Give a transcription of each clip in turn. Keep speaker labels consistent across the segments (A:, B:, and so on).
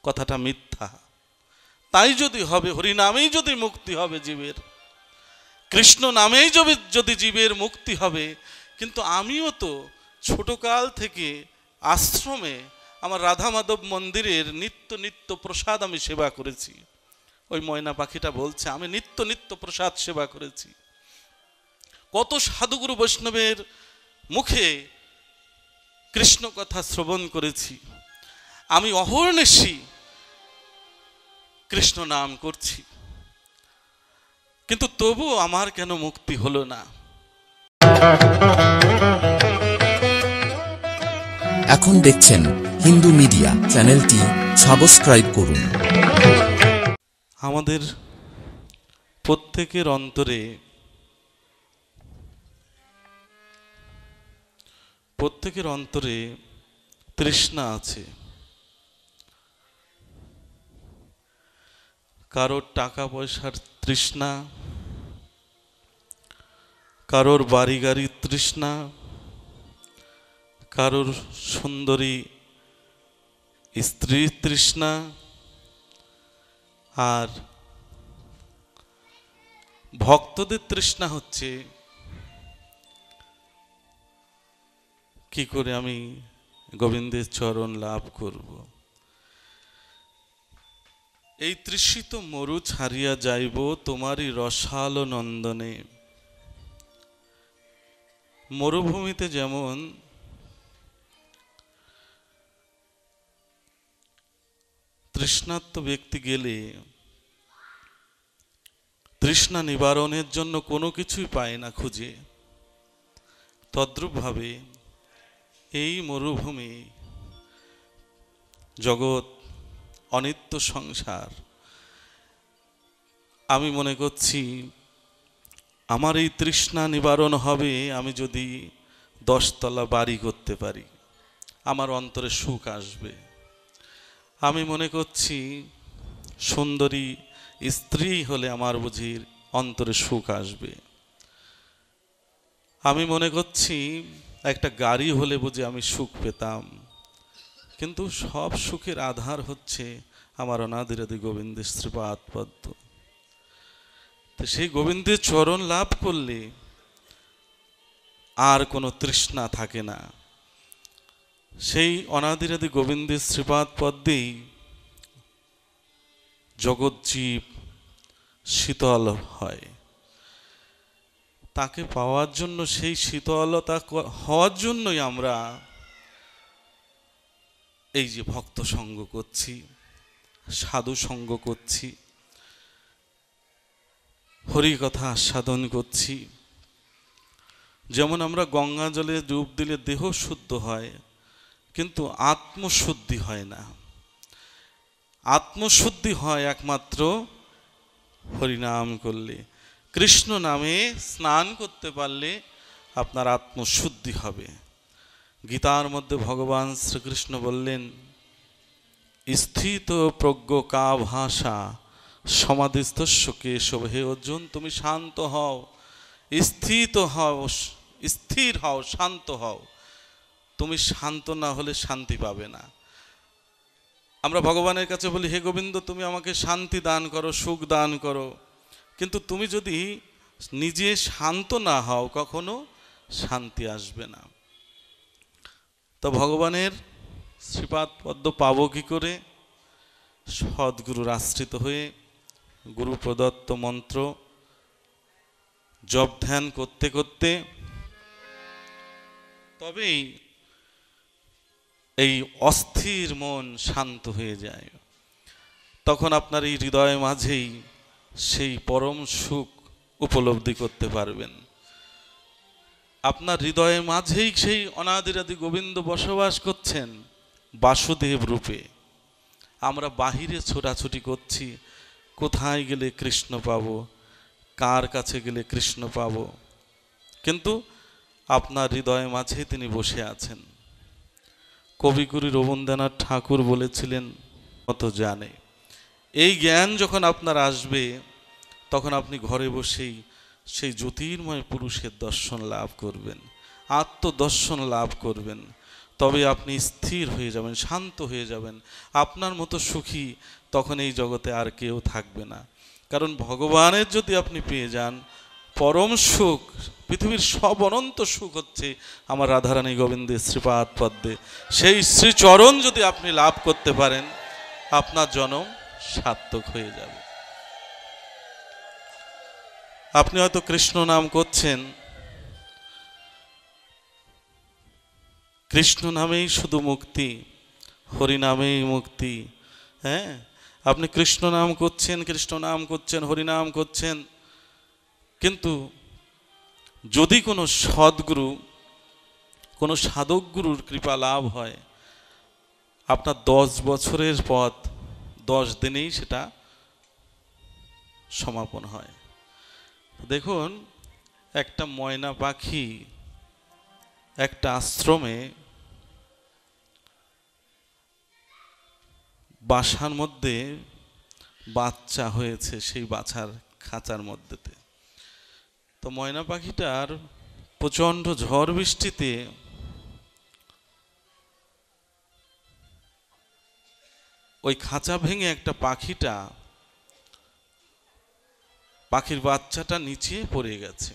A: কথাটা মিথ্যা। তাই যদি হবে, হরি নামেই যদি মুক্তি হবে জীবের, কৃষ্ণ নামেই যদি জীবের মুক্তি হবে। কিন্তু আমিও তো ছোটকাল থেকে আশ্রমে আমার রাধা মাধব মন্দিরের নিত্য নিত্য প্রসাদ আমি সেবা করেছি। ওই ময়না পাখিটা বলছে আমি নিত্য নিত্য প্রসাদ সেবা করেছি। কত সাধুগুরু বৈষ্ণবের মুখে কৃষ্ণ কথা শ্রবণ করেছি। আমি অহর্নিশি কৃষ্ণ নাম করছি, কিন্তু তবু আমার কেন মুক্তি হলো না?
B: এখন দেখছেন হিন্দু মিডিয়া চ্যানেলটি সাবস্ক্রাইব করুন।
A: আমাদের প্রত্যেকের অন্তরে তৃষ্ণা আছে। কারোর টাকা পয়সার তৃষ্ণা, কারোর বাড়ি গাড়ির তৃষ্ণা, কারোর সুন্দরী স্ত্রীর তৃষ্ণা, আর ভক্তদের তৃষ্ণা হচ্ছে কি করে আমি গোবিন্দের চরণ লাভ করব। এই তৃষিত মরু ছাড়িয়া যাইব তোমারই রসাল নন্দনে। মরুভূমিতে যেমন তৃষ্ণার্ত ব্যক্তি গেলে তৃষ্ণা নিবারণের জন্য কোনো কিছুই পায় না খুঁজে, তদ্রূপভাবে এই মরুভূমি জগৎ, অনিত্য সংসার, আমি মনে করছি আমার এই তৃষ্ণা নিবারণ হবে আমি যদি 10 তলা বাড়ি করতে পারি, আমার অন্তরে সুখ আসবে। আমি মনে করছি সুন্দরী স্ত্রী হলে আমার বুঝি অন্তরে সুখ আসবে। আমি মনে করছি একটা গাড়ি হলে বুঝি আমি সুখ পেতাম। কিন্তু সব সুখের আধার হচ্ছে আমার অনাদিরাদি গোবিন্দের শ্রীপাদ পদ্ম। তো সেই গোবিন্দের চরণ লাভ করলে আর কোনো তৃষ্ণা থাকে না। সেই অনাদিরাদি গোবিন্দের শ্রীপাদ পদ্মেই জগৎজীব শীতল হয়। তাকে পাওয়ার জন্য, সেই শীতলতা হওয়ার জন্যই আমরা এই যে ভক্ত সঙ্গ করছি, সাধু সঙ্গ করছি, হরি কথা আস্বাদন করছি। যেমন আমরা গঙ্গা জলে ডুব দিলে দেহ শুদ্ধ হয়, কিন্তু আত্মশুদ্ধি হয় না। আত্মশুদ্ধি হয় একমাত্র হরিনাম করলে, কৃষ্ণ নামে স্নান করতে পারলে আপনার আত্মশুদ্ধি হবে। গীতার মধ্যে ভগবান শ্রীকৃষ্ণ বললেন, স্থিত প্রজ্ঞ কা ভাষা সমাধিস্থস্য কেশব। হে অর্জুন, তুমি শান্ত হও, স্থির হও, শান্ত হও। তুমি শান্ত না হলে শান্তি পাবে না। আমরা ভগবানের কাছে বলি, হে গোবিন্দ তুমি আমাকে শান্তি দান করো, সুখ দান করো, কিন্তু তুমি যদি নিজে শান্ত না হও কখনো শান্তি আসবে না। তো ভগবানের শ্রীপাদ পদ্ম পাবো কি করে? সদ্গুরুর আশ্রিত হয়ে গুরু প্রদত্ত মন্ত্র জপ ধ্যান করতে করতে তবেই এই অস্থির মন শান্ত হয়ে যায়। তখন আপনার এই হৃদয় মাঝেই সেই পরম সুখ উপলব্ধি করতে পারবেন। আপনার হৃদয়ের মাঝেই সেই অনাদিরাদি গোবিন্দ বসবাস করছেন বাসুদেব রূপে। আমরা বাহিরে ছোটাছুটি করছি, কোথায় গেলে কৃষ্ণ পাবো, কার কাছে গেলে কৃষ্ণ পাবো, কিন্তু আপনার হৃদয়ের মাঝে তিনি বসে আছেন। কবিগুরু রবীন্দ্রনাথ ঠাকুর বলেছিলেন, মতো জানে। এই জ্ঞান যখন আপনার আসবে তখন আপনি ঘরে বসেই সেই জ্যোতির্ময় পুরুষের দর্শন লাভ করবেন, আত্মদর্শন লাভ করবেন। তবে আপনি স্থির হয়ে যাবেন, শান্ত হয়ে যাবেন। আপনার মতো সুখী তখন এই জগতে আর কেউ থাকবে না। কারণ ভগবানের যদি আপনি পেয়ে যান, পরম সুখ, পৃথিবীর সব অনন্ত সুখ হচ্ছে আমার রাধারানী গোবিন্দের শ্রীপাদ পদ্মে। সেই শ্রীচরণ যদি আপনি লাভ করতে পারেন, আপনার জন্ম সার্থক হয়ে যাবে। আপনি হয়তো কৃষ্ণ নাম করছেন, কৃষ্ণ নামেই শুধু মুক্তি, হরি নামেই মুক্তি। হ্যাঁ, আপনি কৃষ্ণ নাম করছেন, কৃষ্ণ নাম করছেন, হরি নাম করছেন, কিন্তু যদি কোনো সদ্গুরু, কোনো সাধক গুরুর কৃপা লাভ হয়, আপনার 10 বছরের পথ 10 দিনেই সেটা সমাপন হয়। দেখুন, একটা ময়না পাখি একটা আশ্রমে বাসার মধ্যে বাচ্চা হয়েছে, সেই বাছার খাঁচার মধ্যেতে। তো ময়না পাখিটার প্রচণ্ড ঝড় বৃষ্টিতে ওই খাঁচা ভেঙে একটা পাখির বাচ্চাটা নিচে পড়ে গেছে।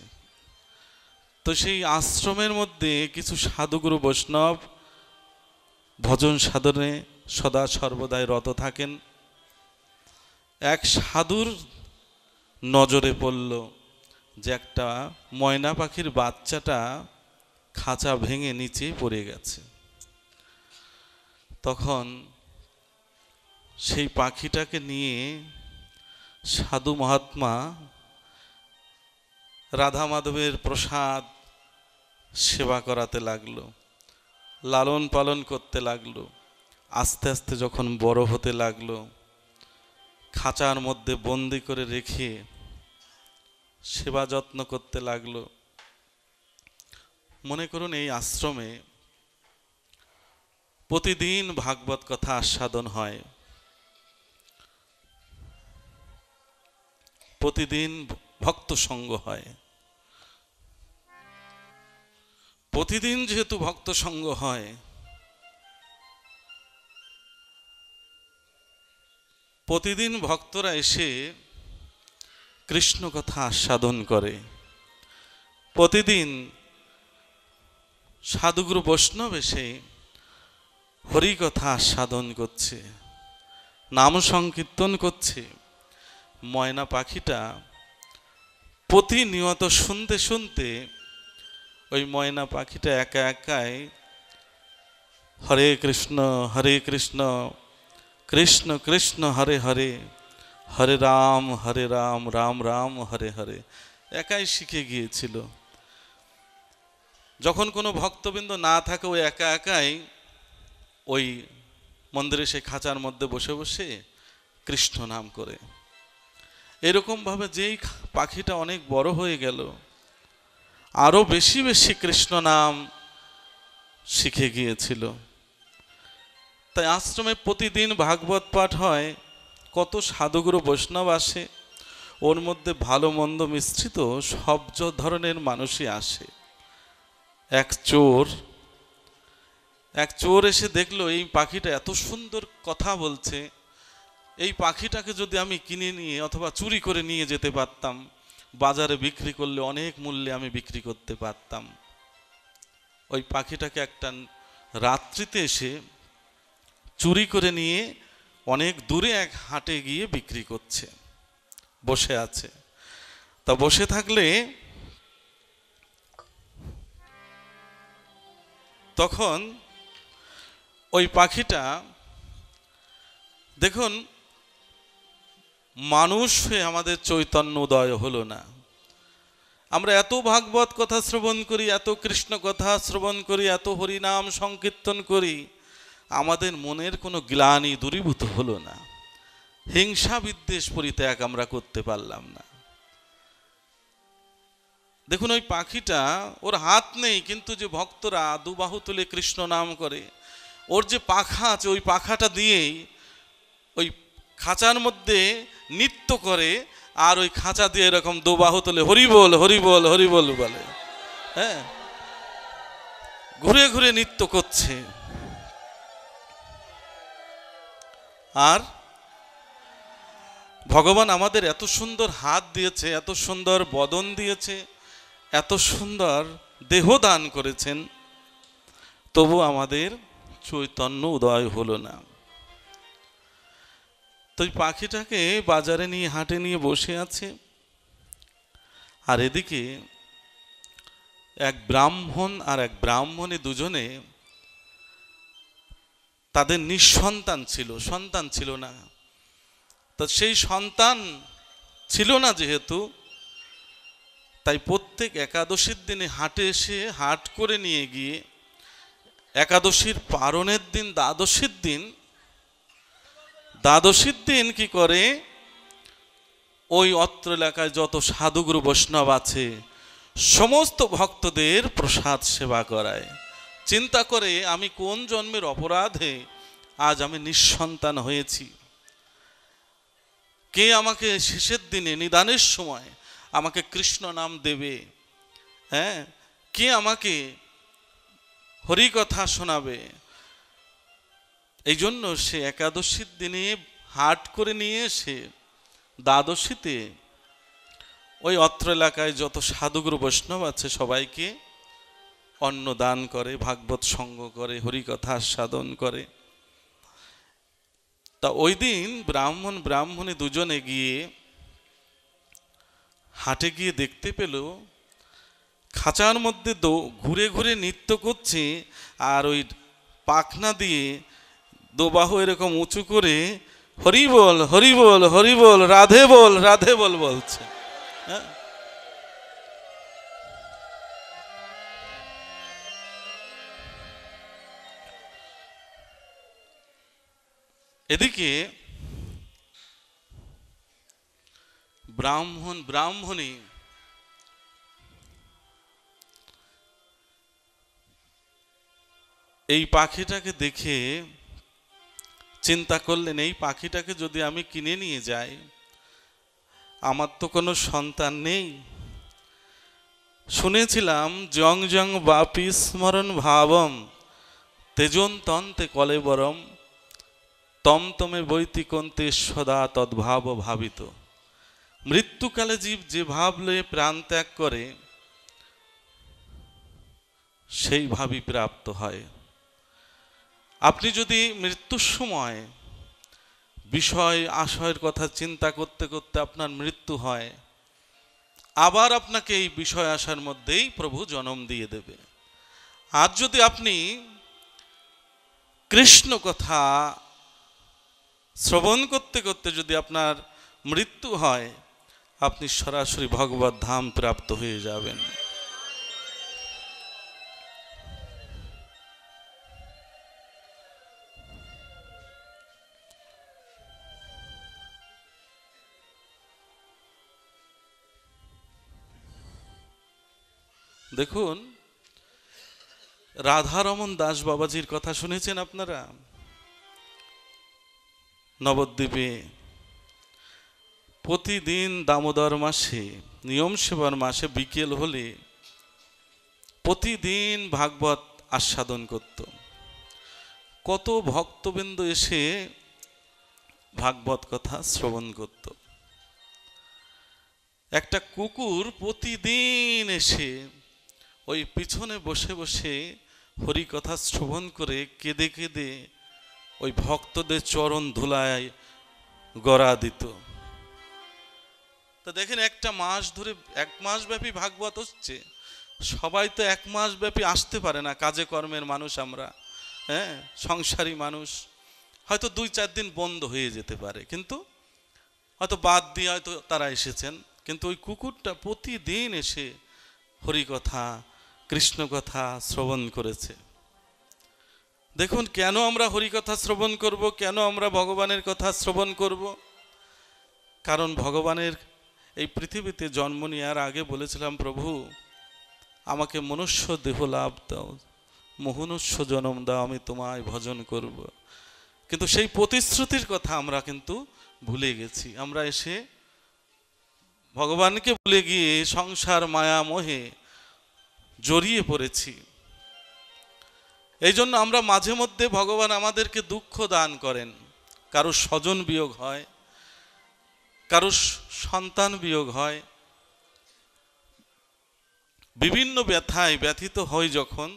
A: তো সেই আশ্রমের মধ্যে কিছু সাধুগুরু বৈষ্ণব ভজন সাধনে সদা সর্বদাই রত থাকেন। এক সাধুর নজরে পড়ল যে একটা ময়না পাখির বাচ্চাটা খাঁচা ভেঙে নিচে পড়ে গেছে। তখন সেই পাখিটাকে নিয়ে সাধু মহাত্মা রাধা মাধবের প্রসাদ সেবা করাতে লাগলো, লালন পালন করতে লাগলো। আস্তে আস্তে যখন বড় হতে লাগলো, খাঁচার মধ্যে বন্দি করে রেখে সেবা যত্ন করতে লাগলো। মনে করুন, এই আশ্রমে প্রতিদিন ভাগবত কথা আস্বাদন হয়, প্রতিদিন ভক্ত সঙ্গ হয়। প্রতিদিন যেহেতু ভক্ত সঙ্গ হয়, প্রতিদিন ভক্তরা এসে কৃষ্ণ কথা আস্বাদন করে। প্রতিদিন সাধুগুরু বৈষ্ণব এসে হরি কথা আস্বাদন করছে, নাম সংকীর্তন করছে। ময়না পাখিটা প্রতিনিয়ত শুনতে শুনতে ওই ময়না পাখিটা একা একাই হরে কৃষ্ণ কৃষ্ণ কৃষ্ণ হরে হরে, হরে রাম রাম রাম হরে হরে একাই শিখে গিয়েছিল। যখন কোনো ভক্তবৃন্দ না থাকে, ওই একা একাই ওই মন্দিরে সেই খাঁচার মধ্যে বসে বসে কৃষ্ণ নাম করে। এরকমভাবে যেই পাখিটা অনেক বড় হয়ে গেল, আরো বেশি বেশি কৃষ্ণ নাম শিখে গিয়েছিল। তাই আশ্রমে প্রতিদিন ভাগবত পাঠ হয়, কত সাধুগুরু বৈষ্ণব আসে, ওর মধ্যে ভালো মন্দ মিশ্রিত সব ধরনের মানুষই আসে। এক চোর এসে দেখলো এই পাখিটা এত সুন্দর কথা বলছে, এই পাখিটাকে যদি আমি কিনে নিয়ে অথবা চুরি করে নিয়ে যেতে পারতাম, বাজারে বিক্রি করলে অনেক মূল্যে আমি বিক্রি করতে পারতাম। ওই পাখিটাকে একটা রাত্রিতে এসে চুরি করে নিয়ে অনেক দূরে এক হাটে গিয়ে বিক্রি করছে, বসে আছে। তা বসে থাকলে তখন ওই পাখিটা, দেখুন, মানুষ হয়ে আমাদের চৈতন্য উদয় হলো না। আমরা এত ভাগবত কথা শ্রবণ করি, এত কৃষ্ণ কথা শ্রবণ করি, এত হরিনাম সংকীর্তন করি, আমাদের মনের কোনো গ্লানি দূরীভূত হলো না। হিংসা বিদ্বেষ পরিত্যাগ আমরা করতে পারলাম না। দেখুন, ওই পাখিটা, ওর হাত নেই, কিন্তু যে ভক্তরা দুবাহু তুলে কৃষ্ণ নাম করে, ওর যে পাখা আছে, ওই পাখাটা দিয়েই ওই খাঁচার মধ্যে নৃত্য করে, আর ওই খাঁচা দিয়ে এরকম দুবাহু তুলে হরি বল হরি বল হরি বল বলে। হ্যাঁ, ঘুরে ঘুরে নৃত্য করছে। আর ভগবান আমাদের এত সুন্দর হাত দিয়েছে, এত সুন্দর বদন দিয়েছে, এত সুন্দর দেহ দান করেছেন, তবু আমাদের চৈতন্য উদয় হলো না। তো এই পাখিটাকে বাজারে নিয়ে হাটে নিয়ে বসে আছে, আর এদিকে এক ব্রাহ্মণ আর এক ব্রাহ্মণী দুজনে তাদের নিঃসন্তান ছিল, সন্তান ছিল না। তো সেই সন্তান ছিল না যেহেতু, তাই প্রত্যেক একাদশীর দিনে হাটে এসে হাট করে নিয়ে গিয়ে একাদশীর পারণের দিন দ্বাদশীর দিন কি করে, ওই অত্র এলাকায় যত সাধুগুরু বৈষ্ণব আছে সমস্ত ভক্তদের প্রসাদ সেবা করায়। চিন্তা করে আমি কোন জন্মের অপরাধে আজ আমি নিঃসন্তান হয়েছি, কে আমাকে শেষের দিনে নিদানের সময় আমাকে কৃষ্ণ নাম দেবে, হ্যাঁ, কে আমাকে হরি কথা শোনাবে। এই জন্য সে একাদশীর দিনে হাট করে নিয়ে এসে দ্বাদশীতে ওই অত্র এলাকায় যত সাধুগুরু বৈষ্ণব আছে সবাইকে অন্ন দান করে, ভাগবত সঙ্গ করে, হরিকথা সাধন করে। তা ওই দিন ব্রাহ্মণ ব্রাহ্মণী দুজনে গিয়ে হাটে গিয়ে দেখতে পেল খাঁচার মধ্যে ঘুরে ঘুরে নৃত্য করছে, আর ওই পাখনা দিয়ে দোবাহু এরকম উঁচু করে হরি বল হরি বল হরি বল রাধে বল রাধে বল বলছে। হ্যাঁ, এদিকে ব্রাহ্মণ ব্রাহ্মণী এই পাখিটাকে দেখে চিন্তা করলেন, এই পাখিটাকে যদি আমি কিনে নিয়ে যাই, আমার তো কোনো সন্তান নেই। শুনেছিলাম জং জং বাপি স্মরণ ভাবম তেজন তন্তে কলেবরম তম তমে বৈতিকন্তে সদা তদ্ভাব ভাবিত। মৃত্যুকালে জীব যে ভাব লয়ে প্রাণ ত্যাগ করে সেই ভাবই প্রাপ্ত হয়। আপনি যদি মৃত্যুর সময় বিষয় আশয়ের কথা চিন্তা করতে করতে আপনার মৃত্যু হয়, আবার আপনাকে এই বিষয় আশার মধ্যেই প্রভু জন্ম দিয়ে দেবে। আর যদি আপনি কৃষ্ণ কথা শ্রবণ করতে করতে যদি আপনার মৃত্যু হয়, আপনি সরাসরি ভগবত ধাম প্রাপ্ত হয়ে যাবেন। দেখুন, রাধারমন দাস বাবাজির কথা শুনেছেন আপনারা? নবদ্বীপে প্রতিদিন দামোদর মাসে, নিয়ম সেবার মাসে বিকেল হলে প্রতিদিন ভাগবত আস্বাদন করত। কত ভক্তবৃন্দ এসে ভাগবত কথা শ্রবণ করত। একটা কুকুর প্রতিদিন এসে ওই পিছনে বসে বসে হরি কথা শ্রবণ করে কেঁদে কেঁদে ওই ভক্তদের চরণ ধুলায় গড়া দিত। তো দেখেন, একটা মাস ধরে, এক মাস ব্যাপী ভাগবত হচ্ছে। সবাই তো এক মাস ব্যাপী আসতে পারে না, কাজে কর্মের মানুষ আমরা, হ্যাঁ, সংসারী মানুষ। হয়তো 2-4 দিন বন্ধ হয়ে যেতে পারে, কিন্তু হয়তো বাদ দিয়ে হয়তো তারা এসেছেন। কিন্তু ওই কুকুরটা প্রতিদিন এসে হরিকথা কৃষ্ণ কথা শ্রবণ করেছে। দেখুন, কেন আমরা হরিকথা শ্রবণ করব, কেন আমরা ভগবানের কথা শ্রবণ করব? কারণ ভগবানের এই পৃথিবীতে জন্ম নেওয়ার আগে বলেছিলাম, প্রভু আমাকে মনুষ্য দেহ লাভ দাও, মনুষ্য জন্ম দাও, আমি তোমায় ভজন করব। কিন্তু সেই প্রতিশ্রুতির কথা আমরা কিন্তু ভুলে গেছি। আমরা এসে ভগবানকে ভুলে গিয়ে সংসার মায়া মোহে জড়িয়ে পড়েছি। এই জন্য আমরা মাঝে মধ্যে ভগবান আমাদেরকে দুঃখ দান করেন। কারো স্বজন বিয়োগ হয়, কারো সন্তান বিয়োগ হয়, বিভিন্ন ব্যথায় ব্যথিত হয় যখন,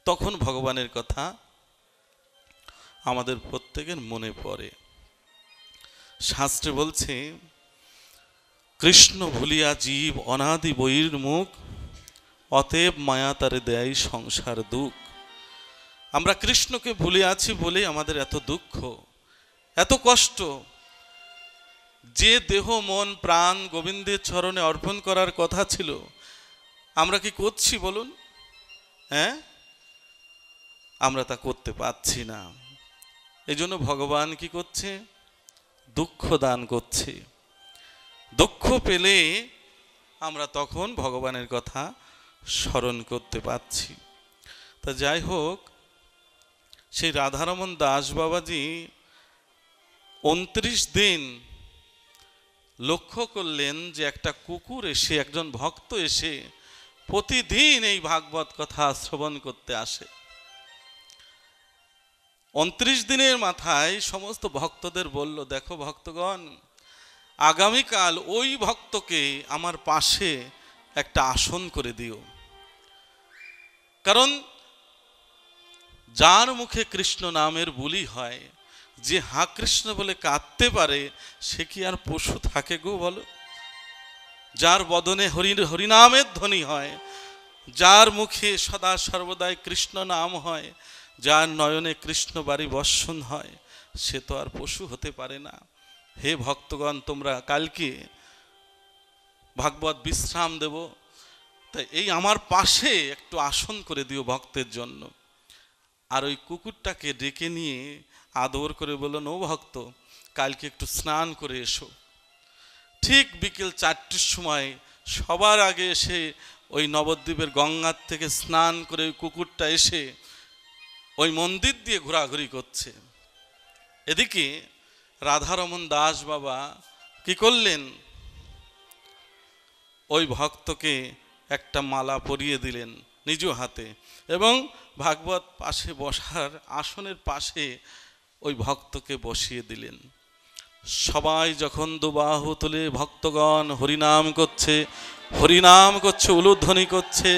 A: তখন ভগবানের কথা আমাদের প্রত্যেকের মনে পড়ে। শাস্ত্রে বলছে, কৃষ্ণ ভুলিয়া জীব অনাদি বইর মুখ, অতএব মায়া তারে দেয় সংসার দুঃখ। আমরা কৃষ্ণকে ভুলে আছি বলে আমাদের এত দুঃখ, এত কষ্ট। যে দেহ মন প্রাণ গোবিন্দের চরণে অর্পণ করার কথা ছিল, আমরা কি করছি বলুন? হ্যাঁ, আমরা তা করতে পারছি না। এই জন্য ভগবান কি করছে? দুঃখ দান করছে। দুঃখ পেলে আমরা তখন ভগবানের কথা স্মরণ করতে পারছি। তা যাই হোক, সেই রাধারমণ দাস বাবাজি 29 দিন লক্ষ্য করলেন যে একটা কুকুর এসে, একজন ভক্ত এসে প্রতিদিন এই ভাগবত কথা শ্রবণ করতে আসে। 29 দিনের মাথায় সমস্ত ভক্তদের বলল, দেখো ভক্তগণ, আগামীকাল ওই ভক্তকে আমার পাশে একটা আসন করে দিও। কারণ যার মুখে কৃষ্ণ নামের বুলি হয়, যে হা কৃষ্ণ বলে কাঁদতে পারে, সে কি আর পশু থাকে গো বলো? যার বদনে হরিনামের ধ্বনি হয়, যার মুখে সদা সর্বদাই কৃষ্ণ নাম হয়, যার নয়নে কৃষ্ণ বাড়ি বর্ষণ হয়, সে তো আর পশু হতে পারে না। হে ভক্তগণ, তোমরা কালকে ভাগবত বিশ্রাম দেব, তাই এই আমার পাশে একটু আসন করে দিও ভক্তের জন্য। আর ওই কুকুরটাকে ডেকে নিয়ে আদর করে বললেন, ও ভক্ত, কালকে একটু স্নান করে এসো। ঠিক বিকেল 4টের সময় সবার আগে এসে ওই নবদ্বীপের গঙ্গার থেকে স্নান করে ওই কুকুরটা এসে ওই মন্দির দিয়ে ঘোরাঘুরি করছে। এদিকে রাধারমণ দাস বাবা কি করলেন? ওই ভক্তকে একটা মালা পরিয়ে দিলেন নিজ হাতে, এবং ভাগবত পাশে বসার আসনের পাশে ওই ভক্তকে বসিয়ে দিলেন। সবাই যখন দুবাহু তুলে ভক্তগণ হরিনাম করছে, হরিনাম করছে, উলুধ্বনি করছে,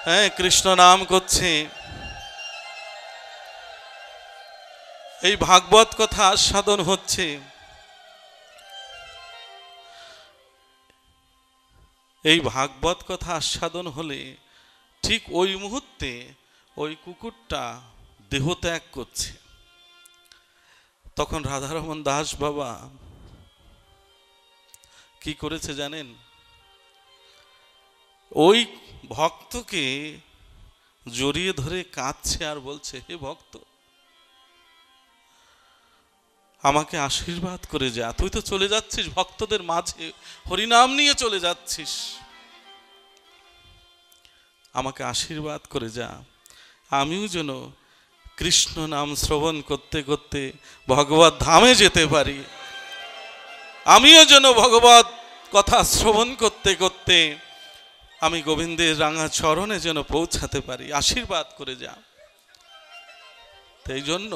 A: হ্যাঁ, কৃষ্ণ নাম করছে, এই ভাগবত কথা আস্বাদন হচ্ছে। এই ভাগবত কথা আস্বাদন হলে ঠিক ওই মুহূর্তে ওই কুকুরটা দেহত্যাগ করছে। তখন রাধারমণ দাস বাবা কি করেছে জানেন? ওই ভক্তকে জড়িয়ে ধরে কাঁদছে আর বলছে, হে ভক্ত, আমাকে আশীর্বাদ করে যা। তুই তো চলে যাচ্ছিস ভক্তদের মাঝে, হরিনাম নিয়ে চলে যাচ্ছিস, আমাকে আশীর্বাদ করে যা, আমিও যেন কৃষ্ণ নাম শ্রবণ করতে করতে ভগবত ধামে যেতে পারি, আমিও যেন ভগবত কথা শ্রবণ করতে করতে আমি গোবিন্দের রাঙা চরণে যেন পৌঁছাতে পারি, আশীর্বাদ করে যা। এই জন্য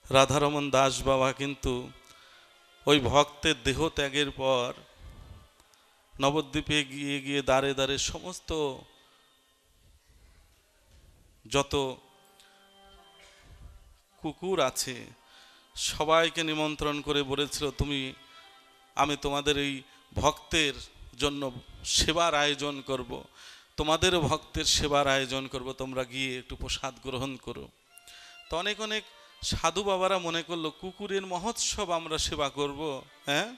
A: রাধারমণ দাস বাবা কিন্তু ওই ভক্তের দেহ ত্যাগের পর নবদ্বীপে গিয়ে গিয়ে দাঁড়ে দাঁড়ে সমস্ত যত কুকুর আছে সবাইকে নিমন্ত্রণ করে বলেছিল, আমি তোমাদের এই ভক্তের জন্য সেবার আয়োজন করব, তোমাদেরও ভক্তের সেবার আয়োজন করব, তোমরা গিয়ে একটু প্রসাদ গ্রহণ করো। তো অনেক অনেক সাধু বাবারা মনে করলো কুকুরের মহোৎসব আমরা সেবা করব, হ্যাঁ,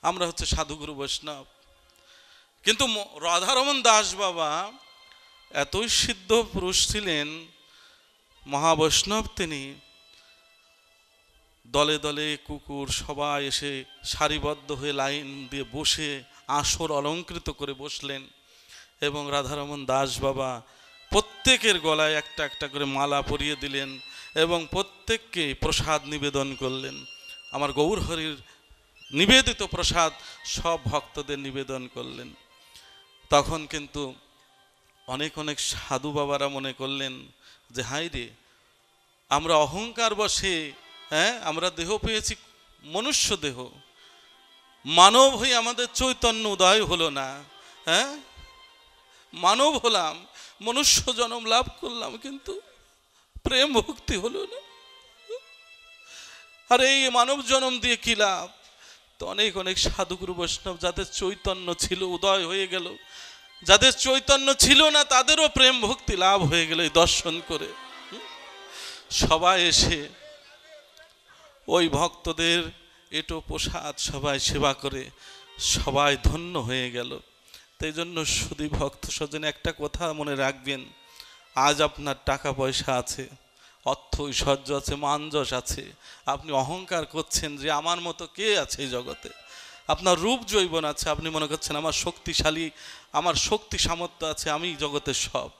A: আমরা হচ্ছে সাধুগুরু বৈষ্ণব। কিন্তু রাধারমণ দাস বাবা এতই সিদ্ধ পুরুষ ছিলেন, মহাবৈষ্ণব তিনি। দলে দলে কুকুর সবাই এসে সারিবদ্ধ হয়ে লাইন দিয়ে বসে আসর অলঙ্কৃত করে বসলেন, এবং রাধারমণ দাস বাবা প্রত্যেকের গলায় একটা একটা করে মালা পরিয়ে দিলেন এবং প্রত্যেককে প্রসাদ নিবেদন করলেন। আমার গৌরহরির নিবেদিত প্রসাদ সব ভক্তদের নিবেদন করলেন। তখন কিন্তু অনেক অনেক সাধু বাবারা মনে করলেন যে হাই রে, আমরা অহংকার বশে, আমরা দেহ পেয়েছি মনুষ্য দেহ, মানব হয়ে আমাদের চৈতন্য উদয় হলো না। মানব হলাম, মনুষ্য জন্ম লাভ করলাম, কিন্তু প্রেম ভক্তি হলো না। আর এই মানব জন্ম দিয়ে কি লাভ? তো অনেক অনেক সাধুগুরু বৈষ্ণব যাদের চৈতন্য ছিল উদয় হয়ে গেল, যাদের চৈতন্য ছিল না তাদেরও প্রেম ভক্তি লাভ হয়ে গেল এই দর্শন করে। সবাই এসে ওই ভক্তদের এটো প্রসাদ সবাই সেবা করে সবাই ধন্য হয়ে গেল। তাই জন্য শুধু ভক্ত স্বজন একটা কথা মনে রাখবেন, আজ আপনার টাকা পয়সা আছে, অর্থ ঐশ্বর্য আছে, মান যশ আছে, আপনি অহংকার করছেন যে আমার মতো কে আছে এই জগতে। আপনার রূপ যৌবন আছে, আপনি মনে করছেন আমার শক্তিশালী, আমার শক্তি সামর্থ্য আছে, আমি জগতের সব।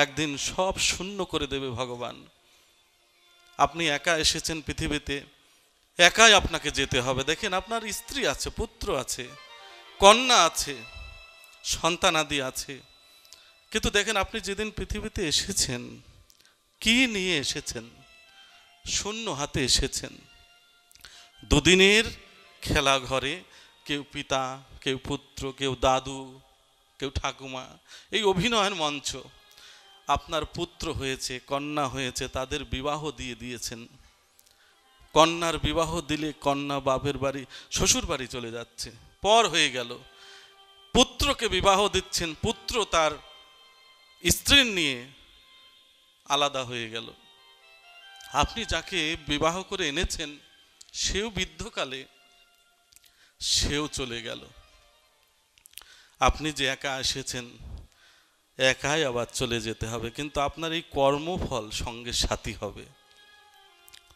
A: একদিন সব শূন্য করে দেবে ভগবান। আপনি একা এসেছেন পৃথিবীতে, একাই আপনাকে যেতে হবে। দেখেন আপনার স্ত্রী আছে, পুত্র আছে, কন্যা আছে, সন্তানাদি আছে, কিন্তু দেখেন আপনি যেদিন পৃথিবীতে এসেছেন কি নিয়ে এসেছেন? শূন্য হাতে এসেছেন। দুদিনের খেলা ঘরে কেউ পিতা, কেউ পুত্র, কেউ দাদু, কেউ ঠাকুমা, এই অভিনয়ের মঞ্চ। আপনার পুত্র হয়েছে, কন্যা হয়েছে, তাদের বিবাহ দিয়ে দিয়েছেন। কন্যার বিবাহ দিলে কন্যা বাপের বাড়ি, শ্বশুর বাড়ি চলে যাচ্ছে, পর হয়ে গেল। পুত্রকে বিবাহ দিচ্ছেন, পুত্র তার স্ত্রী নিয়ে আলাদা হয়ে গেল। আপনি যাকে বিবাহ করে এনেছেন সেও বৃদ্ধকালে সেও চলে গেল। আপনি যে একা এসেছেন একাই আবার চলে যেতে হবে, কিন্তু আপনার এই কর্মফল সঙ্গে সাথী হবে।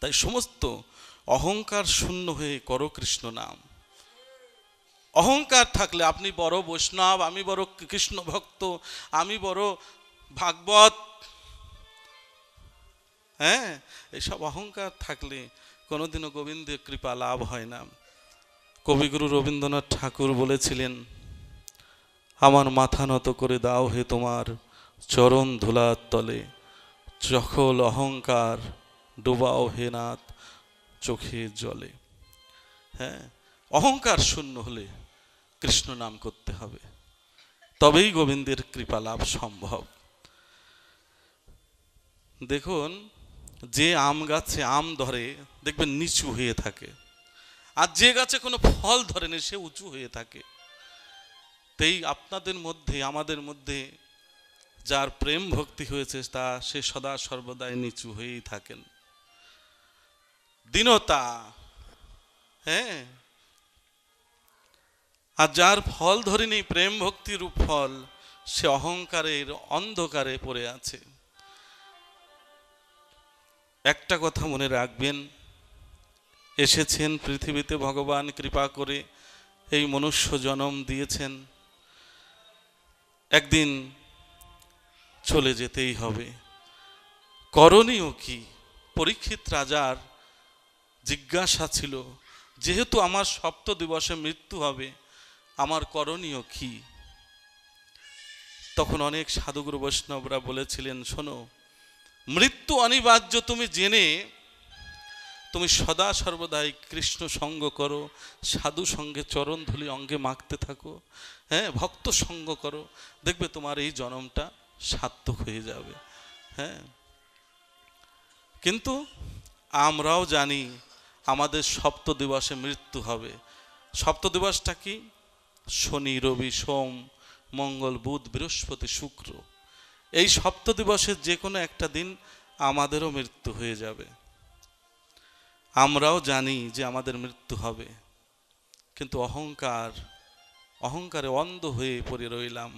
A: তাই সমস্ত অহংকার শূন্য হয়ে করো কৃষ্ণ নাম। অহংকার থাকলে আপনি বড় বৈষ্ণব, আমি বড় কৃষ্ণ ভক্ত, আমি বড় ভাগবত, এইসব অহংকার থাকলে কোনোদিনও গোবিন্দের কৃপা লাভ হয় না। কবিগুরু রবীন্দ্রনাথ ঠাকুর বলেছিলেন, আমার মাথা নত করে দাও হে তোমার চরণ ধুলার তলে, সকল অহংকার ডুবাও হে নাথ চোখের জলে। অহংকার শূন্য হলে কৃষ্ণ নাম করতে হবে, তবেই গোবিন্দের কৃপা লাভ সম্ভব। দেখুন, যে আম গাছে আম ধরে দেখবেন নিচু হয়ে থাকে, আর যে গাছে কোনো ফল ধরে না সে উঁচু হয়ে থাকে। তাই আপনাদের মধ্যে, আমাদের মধ্যে যার প্রেম ভক্তি হয়েছে তা সে সদা সর্বদাই নিচু হয়েই থাকেন। দীনতা, আর যার ফল ধরেনি প্রেম ভক্তির ফল, সে অহংকারের অন্ধকারে পড়ে আছে। একটা কথা মনে রাখবেন, এসেছেন পৃথিবীতে ভগবান কৃপা করে, এই মনুষ্য জন্ম দিয়েছেন, একদিন চলে যেতেই হবে। করণীয় কি? পরীক্ষিত রাজার জিজ্ঞাসা ছিল, যেহেতু আমার সপ্ত দিবসে মৃত্যু হবে, আমার করণীয় কি? তখন অনেক সাধুগুরু বৈষ্ণবরা বলেছিলেন, শোনো, মৃত্যু অনিবার্য তুমি জেনে তুমি সদা সর্বদাই কৃষ্ণ সঙ্গ করো, সাধু সঙ্গে চরণ ধুলি অঙ্গে মাখতে থাকো, ভক্ত সঙ্গ করো, দেখবে তোমার এই জন্মটা সার্থক হয়ে যাবে। কিন্তু আমরাও জানি আমাদের সপ্ত দিবসে মৃত্যু হবে। সপ্ত দিবসটা কি? শনি, রবি, সোম, মঙ্গল, বুধ, বৃহস্পতি, শুক্র। এই সপ্ত দিবসের যে কোনো একটা দিন আমাদেরও মৃত্যু হয়ে যাবে। আমরাও জানি যে আমাদের মৃত্যু হবে, কিন্তু অহংকারে অন্ধ হয়ে পড়ে রইলাম।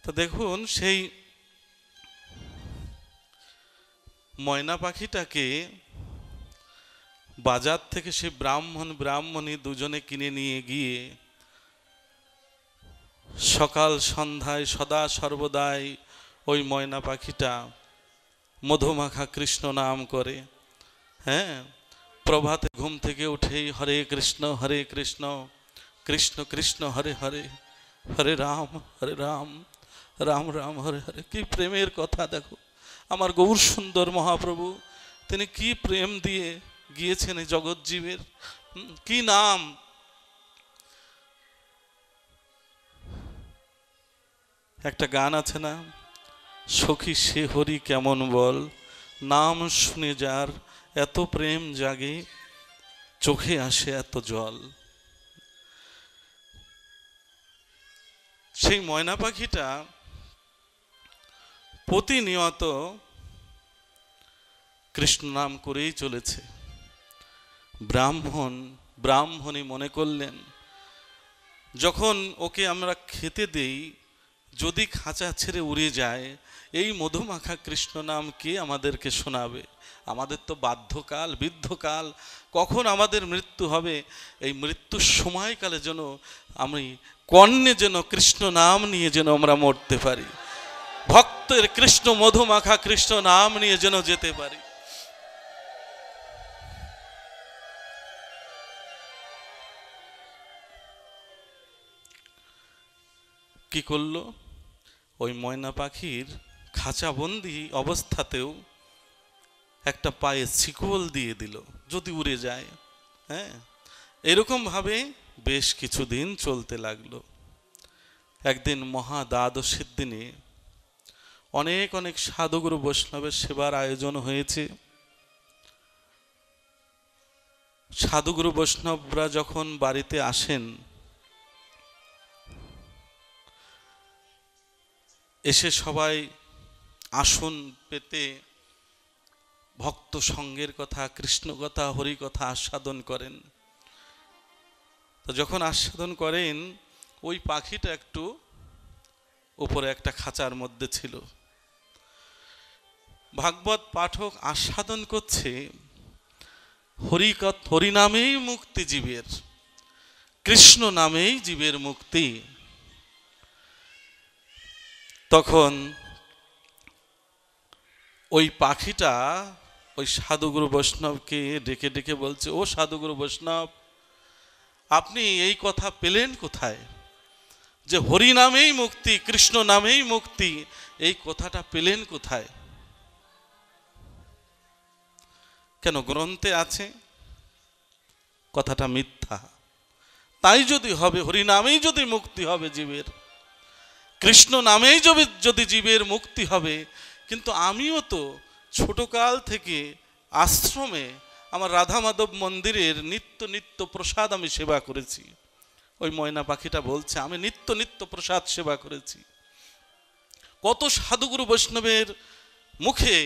A: তো দেখুন, সেই ময়না পাখিটাকে বাজার থেকে সে ব্রাহ্মণী দুজনে কিনে নিয়ে গিয়ে সকাল সন্ধ্যায় সদা সর্বদাই ওই ময়না পাখিটা মধুমাখা কৃষ্ণ নাম করে। প্রভাতে ঘুম থেকে উঠেই হরে কৃষ্ণ কৃষ্ণ কৃষ্ণ হরে হরে, হরে রাম হরে রাম, রাম রাম হরে হরে। কি প্রেমের কথা দেখো, আমার গৌর সুন্দর মহাপ্রভু তিনি কি প্রেম দিয়ে গিয়েছেন এই জগৎ জীবের। কি নাম, একটা গান আছে না, সখী সে হরি কেমন বল, নাম শুনে যার এত প্রেম জাগে, চোখে আসে এত জল। সেই ময়না পাখিটা প্রতিনিয়ত কৃষ্ণ নাম করেই চলেছে। ব্রাহ্মণী মনে করলেন, যখন ওকে আমরা খেতে দেই, যদি খাঁচা ছেড়ে উড়ে যায়, এই মধুমাখা কৃষ্ণ নাম কে আমাদেরকে শোনাবে? আমাদের তো বাধ্যকাল, বৃদ্ধকাল, কখন আমাদের মৃত্যু হবে, এই মৃত্যুর সময়কালে যেন আমি কর্ণে যেন কৃষ্ণ নাম নিয়ে যেন আমরা মরতে পারি, ভক্তের কৃষ্ণ মধুমাখা কৃষ্ণ নাম নিয়ে যেন যেতে পারি। কি করলো? ওই ময়না পাখির খাঁচাবন্দি অবস্থাতেও একটা পায়ে শিকল দিয়ে দিল, যদি উড়ে যায়। হ্যাঁ, এরকমভাবে বেশ কিছুদিন চলতে লাগলো। একদিন মহা দ্বাদশীর দিনে অনেক অনেক সাধুগুরু বৈষ্ণবের সেবার আয়োজন হয়েছে। সাধুগুরু বৈষ্ণবরা যখন বাড়িতে আসেন, এসে সবাই আসন পেতে ভক্ত সঙ্গের কথা, কৃষ্ণ কথা, হরি কথা আস্বাদন করেন। তো যখন আস্বাদন করেন, ওই পাখিটা একটু উপরে একটা খাঁচার মধ্যে ছিল। ভাগবত পাঠক আস্বাদন করছে, হরি নামেই মুক্তি জীবের, কৃষ্ণ নামেই জীবের মুক্তি। তখন ওই পাখিটা ওই সাধুগুরু বৈষ্ণবকে ডেকে ডেকে বলছে, ও সাধুগুরু বৈষ্ণব, আপনি এই কথা পেলেন কোথায়, যে হরি নামেই মুক্তি, কৃষ্ণ নামেই মুক্তি, এই কথাটা পেলেন কোথায়? কেন, গ্রন্থে আছে? কথাটা মিথ্যা। তাই যদি হবে, হরি নামেই যদি মুক্তি হবে জীবের, কৃষ্ণ নামেই যদি জীবের মুক্তি হবে, কিন্তু আমিও তো ছোটকাল থেকে আশ্রমে আমার রাধা মাধব মন্দিরের নিত্য নিত্য প্রসাদ আমি সেবা করেছি। ওই ময়না পাখিটা বলছে, আমি নিত্য নিত্য প্রসাদ সেবা করেছি, কত সাধুগুরু বৈষ্ণবের মুখে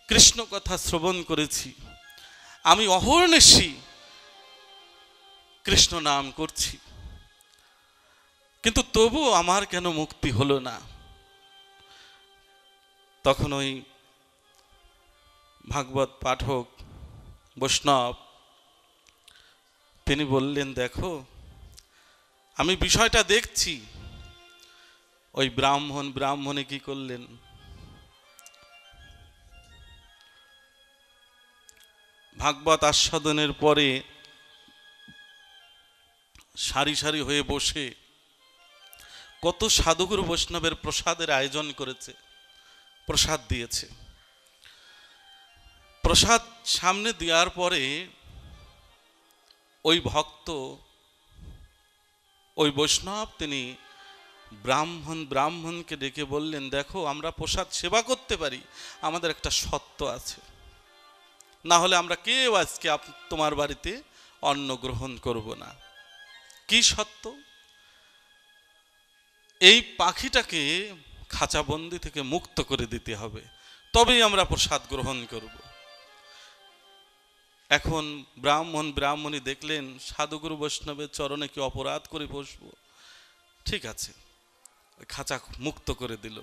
A: কৃষ্ণ কথা শ্রবণ করেছি, আমি অহর্নিশি কৃষ্ণ নাম করছি, কিন্তু তবু আমার কেন মুক্তি হলো না? তখন ওই ভাগবত পাঠক বৈষ্ণব তিনি বললেন, দেখো আমি বিষয়টা দেখছি। ওই ব্রাহ্মণে কি করলেন, ভাগবত আস্বাদনের পরে সারি সারি হয়ে বসে কত সাধুগুরু বৈষ্ণবের প্রসাদের আয়োজন করেছে, প্রসাদ দিয়েছে। প্রসাদ সামনে দেওয়ার পরে ওই ভক্ত, ওই বৈষ্ণব তিনি ব্রাহ্মণকে ডেকে বললেন, দেখো আমরা প্রসাদ সেবা করতে পারি, আমাদের একটা শর্ত আছে, না হলে আমরা কেউ আজকে তোমার বাড়িতে অন্ন গ্রহণ করব না। কি শর্ত? এই পাখিটাকে খাঁচাবন্দি থেকে মুক্ত করে দিতে হবে, তবেই আমরা প্রসাদ গ্রহণ করব। এখন ব্রাহ্মণী দেখলেন সাধুগুরু বৈষ্ণবের চরণে কি অপরাধ করে বসবো, ঠিক আছে, খাঁচা মুক্ত করে দিল।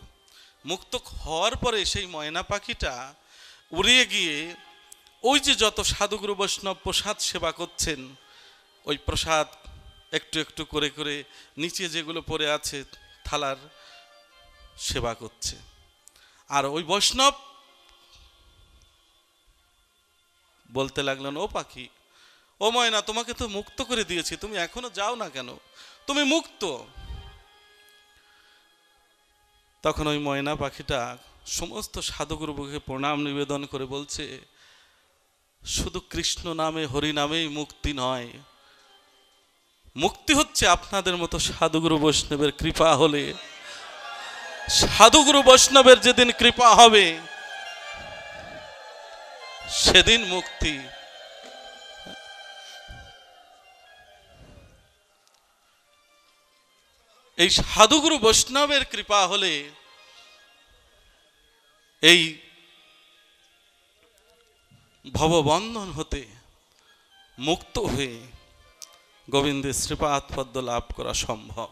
A: মুক্ত হওয়ার পরে সেই ময়না পাখিটা উড়িয়ে গিয়ে ওই যে যত সাধুগুরু বৈষ্ণব প্রসাদ সেবা করছেন, ওই প্রসাদ একটু একটু করে করে নিচে যেগুলো পড়ে আছে থালার সেবা করছে। আর ওই বৈষ্ণব বলতে লাগলেন, ও পাখি, ও ময়না, তোমাকে তো মুক্ত করে দিয়েছি, তুমি এখনো যাও না কেন? তুমি মুক্ত। তখন ওই ময়না পাখিটা সমস্ত সাধুগুরুকে প্রণাম নিবেদন করে বলছে, শুধু কৃষ্ণ নামে হরি নামেই মুক্তি নয়, মুক্তি হচ্ছে আপনাদের মতো সাধুগুরু বৈষ্ণবের কৃপা হলে। সাধুগুরু বৈষ্ণবের যেদিন কৃপা হবে সেদিন মুক্তি। এই সাধুগুরু বৈষ্ণবের কৃপা হলে এই ভববন্ধন হতে মুক্ত হয়ে গোবিন্দের শ্রীপাদ পদ্ম লাভ করা সম্ভব।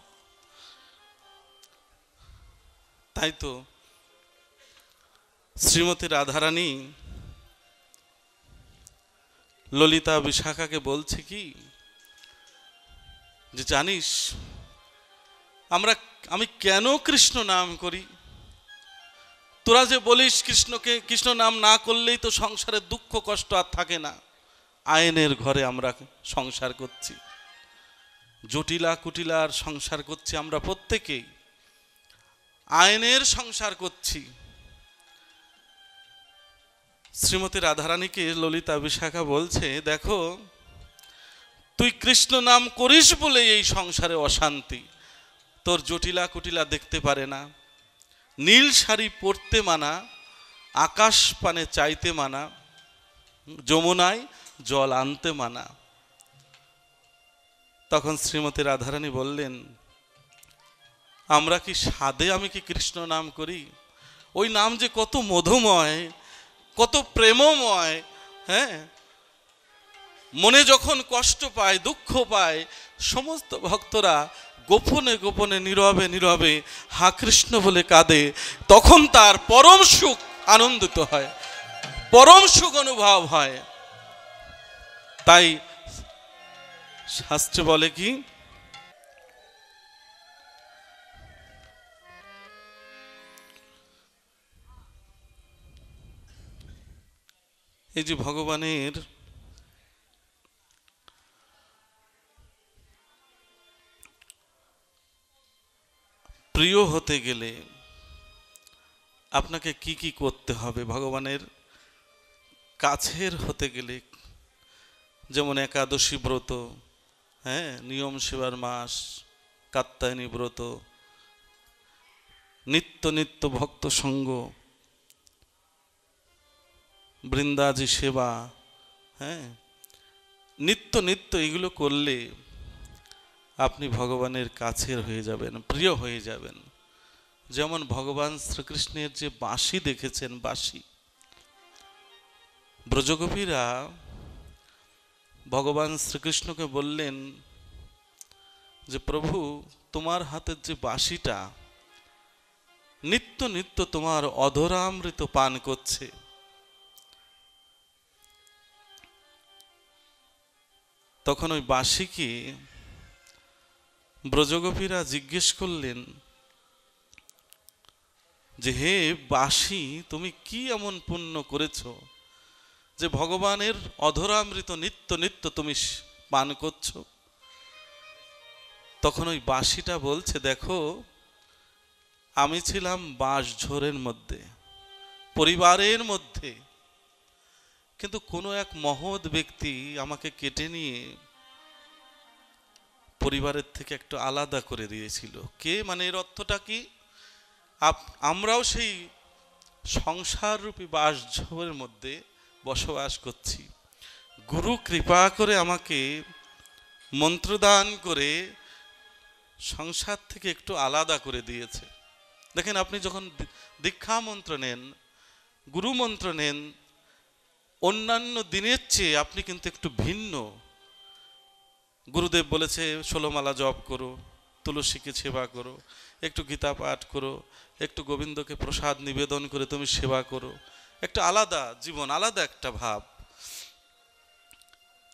A: তাই তো শ্রীমতী রাধারানী ললিতা বিশাখাকে বলছে কি, যে জানিস আমি কেন কৃষ্ণ নাম করি? তোরা যে বলিস কৃষ্ণকে, কৃষ্ণ নাম না করলেই তো সংসারে দুঃখ কষ্ট আর থাকে না। আইনের ঘরে আমরা সংসার করছি, জটিলা কুটিলার সংসার করছি, আমরা প্রত্যেকেই আইনের সংসার করছি। শ্রীমতী রাধারানীকে ললিতা বিশাখা বলছে, দেখো তুই কৃষ্ণ নাম করিস বলে এই সংসারে অশান্তি। তোর জটিলা কুটিলা দেখতে পারে না, নীল শাড়ি পরতে মানা, আকাশ পানে চাইতে মানা, যমুনায় জল আনতে মানা। তখন শ্রীমতী রাধারানী বললেন, আমরা কি সাধে আমি কি কৃষ্ণ নাম করি? ওই নাম যে কত মধুময়, কত প্রেমময়। হ্যাঁ, মনে যখন কষ্ট পায়, দুঃখ পায়, সমস্ত ভক্তরা গোপনে গোপনে নীরবে নীরবে হা কৃষ্ণ বলে কাঁদে, তখন তার পরম সুখ আনন্দিত হয়, পরম সুখ অনুভব হয়। তাই শাস্ত্রে বলে কি, এই যে ভগবানের প্রিয় হতে গেলে আপনাকে কি কি করতে হবে? ভগবানের কাছের হতে গেলে যেমন একাদশী ব্রত, হ্যাঁ, নিয়ম সেবার মাস, কাত্যায়নী ব্রত, নিত্য নিত্য ভক্ত সঙ্গ, বৃন্দাজি সেবা, হ্যাঁ, নিত্য নিত্য এগুলো করলে আপনি ভগবানের কাছের হয়ে যাবেন, প্রিয় হয়ে যাবেন। যেমন ভগবান শ্রীকৃষ্ণের যে বাঁশি দেখেছেন, বাঁশি, ব্রজগোপীরা ভগবান শ্রীকৃষ্ণকে বললেন যে প্রভু, তোমার হাতের যে বাঁশিটা নিত্য নিত্য তোমার অধরামৃত পান করছে। তখন ওই বাঁশিকে ব্রজগোপীরা জিজ্ঞেস করলেন যে হে বাঁশি, তুমি কি এমন পুণ্য করেছ যে ভগবানের অধরামৃত নিত্য নিত্য তুমি পান করছো? তখন ওই বাঁশিটা বলছে, দেখো আমি ছিলাম বাঁশঝোড়ের মধ্যে, পরিবারের মধ্যে, কিন্তু কোনো এক মহৎ ব্যক্তি আমাকে কেটে নিয়ে পরিবারের থেকে একটু আলাদা করে দিয়েছিল। কে? মানে এর অর্থটা কি? আমরাও সেই সংসার রূপী বাঁশঝোড়ের মধ্যে বসবাস করছি। গুরু কৃপা করে আমাকে মন্ত্রদান করে সংসার থেকে একটু আলাদা করে দিয়েছে। দেখেন, আপনি যখন দীক্ষা মন্ত্র নেন, গুরু মন্ত্র নেন, অন্যান্য দিনের চেয়ে আপনি কিন্তু একটু ভিন্ন। গুরুদেব বলেছে 16 মালা জপ করো, তুলসীকে সেবা করো, একটু গীতা পাঠ করো, একটু গোবিন্দকে প্রসাদ নিবেদন করে তুমি সেবা করো। একটা আলাদা জীবন, আলাদা একটা ভাব।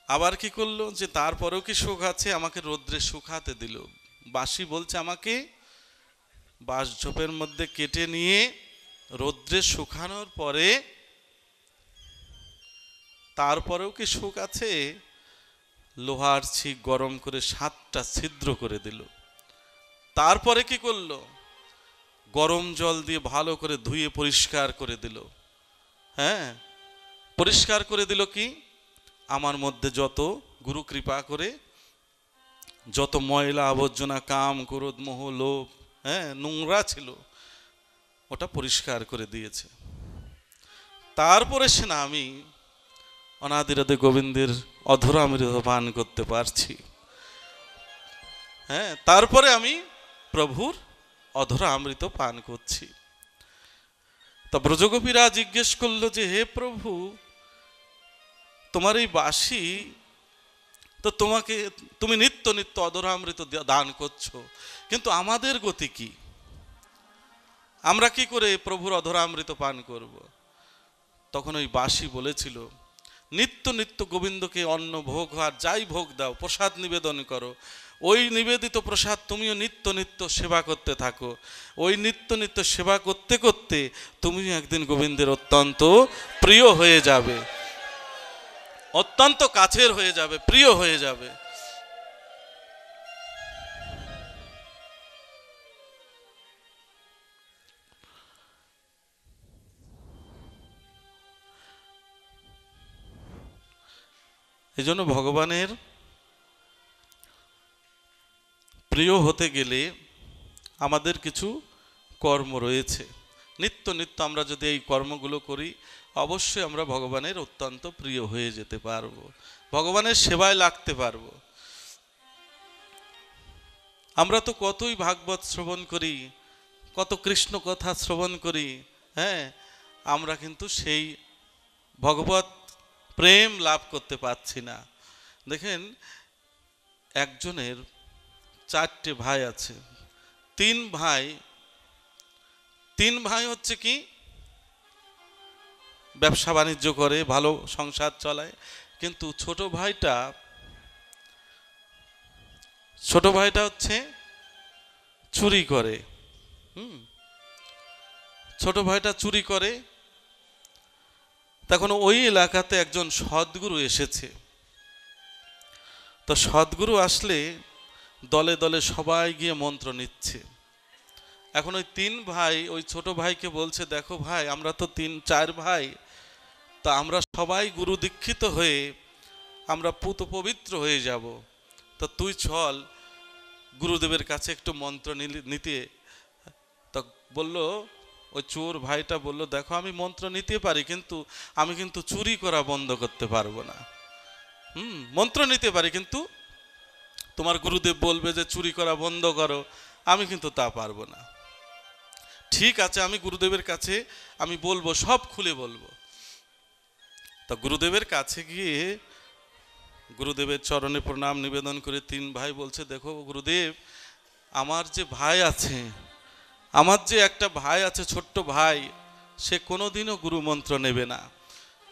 A: আবার কি করলো যে তারপরেও কি সুখ আছে, আমাকে রৌদ্রে শুকাতে দিল। বাঁশি বলছে আমাকে বাঁশঝোপের মধ্যে কেটে নিয়ে রৌদ্রে শুকানোর পরে তারপরেও কি সুখ আছে? লোহার ছিক গরম করে 7টা ছিদ্র করে দিল। তারপরে কি করলো, গরম জল দিয়ে ভালো করে ধুয়ে পরিষ্কার করে দিল। হ্যাঁ, পরিষ্কার করে দিল কি, আমার মধ্যে যত, গুরু কৃপা করে যত ময়লা আবর্জনা, কাম ক্রোধ মোহ লোভ, হ্যাঁ, নোংরা ছিল, ওটা পরিষ্কার করে দিয়েছে। তারপরে সে না আমি অনাদিরাদে গোবিন্দের অধরামৃত পান করতে পারছি। হ্যাঁ, তারপরে আমি প্রভুর অধরা অমৃত পান করছি। তা ব্রজগোপীরা জিজ্ঞেস করলো যে হে প্রভু, তোমার এই বাঁশি তো তুমি নিত্য নিত্য অধরা অমৃত দান করছো, কিন্তু আমাদের গতি কি, আমরা কি করে প্রভুর অধরা অমৃত পান করব? তখন ওই বাঁশি বলেছিল, নিত্য নিত্য গোবিন্দকে অন্ন ভোগ আর যাই ভোগ দাও, প্রসাদ নিবেদন করো, ওই নিবেদিত প্রসাদ তুমিও নিত্য নিত্য সেবা করতে থাকো। ওই নিত্য নিত্য সেবা করতে করতে তুমিও একদিন গোবিন্দের অত্যন্ত প্রিয় হয়ে যাবে, অত্যন্ত কাছের হয়ে যাবে, প্রিয় হয়ে যাবে। এই জন্য ভগবানের প্রিয় হতে গেলে আমাদের কিছু কর্ম রয়েছে। নিত্য নিত্য আমরা যদি এই কর্মগুলো করি, অবশ্যই আমরা ভগবানের অত্যন্ত প্রিয় হয়ে যেতে পারবো, ভগবানের সেবায় লাগতে পারবো। আমরা তো কতই ভাগবত শ্রবণ করি, কত কৃষ্ণ কথা শ্রবণ করি, হ্যাঁ, আমরা কিন্তু সেই ভগবত প্রেম লাভ করতে পারছি না। দেখেন, একজনের 4টে ভাই আছে, 3 ভাই হচ্ছে কি ব্যবসা বাণিজ্য করে, ভালো সংসার চলায়, কিন্তু ছোট ভাইটা হচ্ছে চুরি করে। ছোট ভাইটা চুরি করে। তখন ওই এলাকাতে একজন সদ্গুরু এসেছে। তো সদ্গুরু আসলে দলে দলে সবাই গিয়ে মন্ত্র নিচ্ছে। এখন ওই 3 ভাই ওই ছোট ভাইকে বলছে, দেখো ভাই, আমরা তো 3-4 ভাই, তা আমরা সবাই গুরু দীক্ষিত হয়ে আমরা পুত পবিত্র হয়ে যাব, তা তুই চল গুরুদেবের কাছে একটু মন্ত্র নিতে। তা বলল, ওই চোর ভাইটা বলল, দেখো আমি মন্ত্র নিতে পারি, কিন্তু আমি কিন্তু চুরি করা বন্ধ করতে পারবো না। মন্ত্র নিতে পারি, কিন্তু তোমার গুরুদেব বলবে যে চুরি করা বন্ধ করো, আমি কিন্তু তা পারবো না। ঠিক আছে, আমি গুরুদেবের কাছে আমি বলবো, সব খুলে বলবো। তা গুরুদেবের কাছে গিয়ে গুরুদেবের চরণে প্রণাম নিবেদন করে 3 ভাই বলছে, দেখো গুরুদেব, আমার যে একটা ভাই আছে, ছোট্ট ভাই, সে কোনোদিনও গুরু মন্ত্র নেবে না।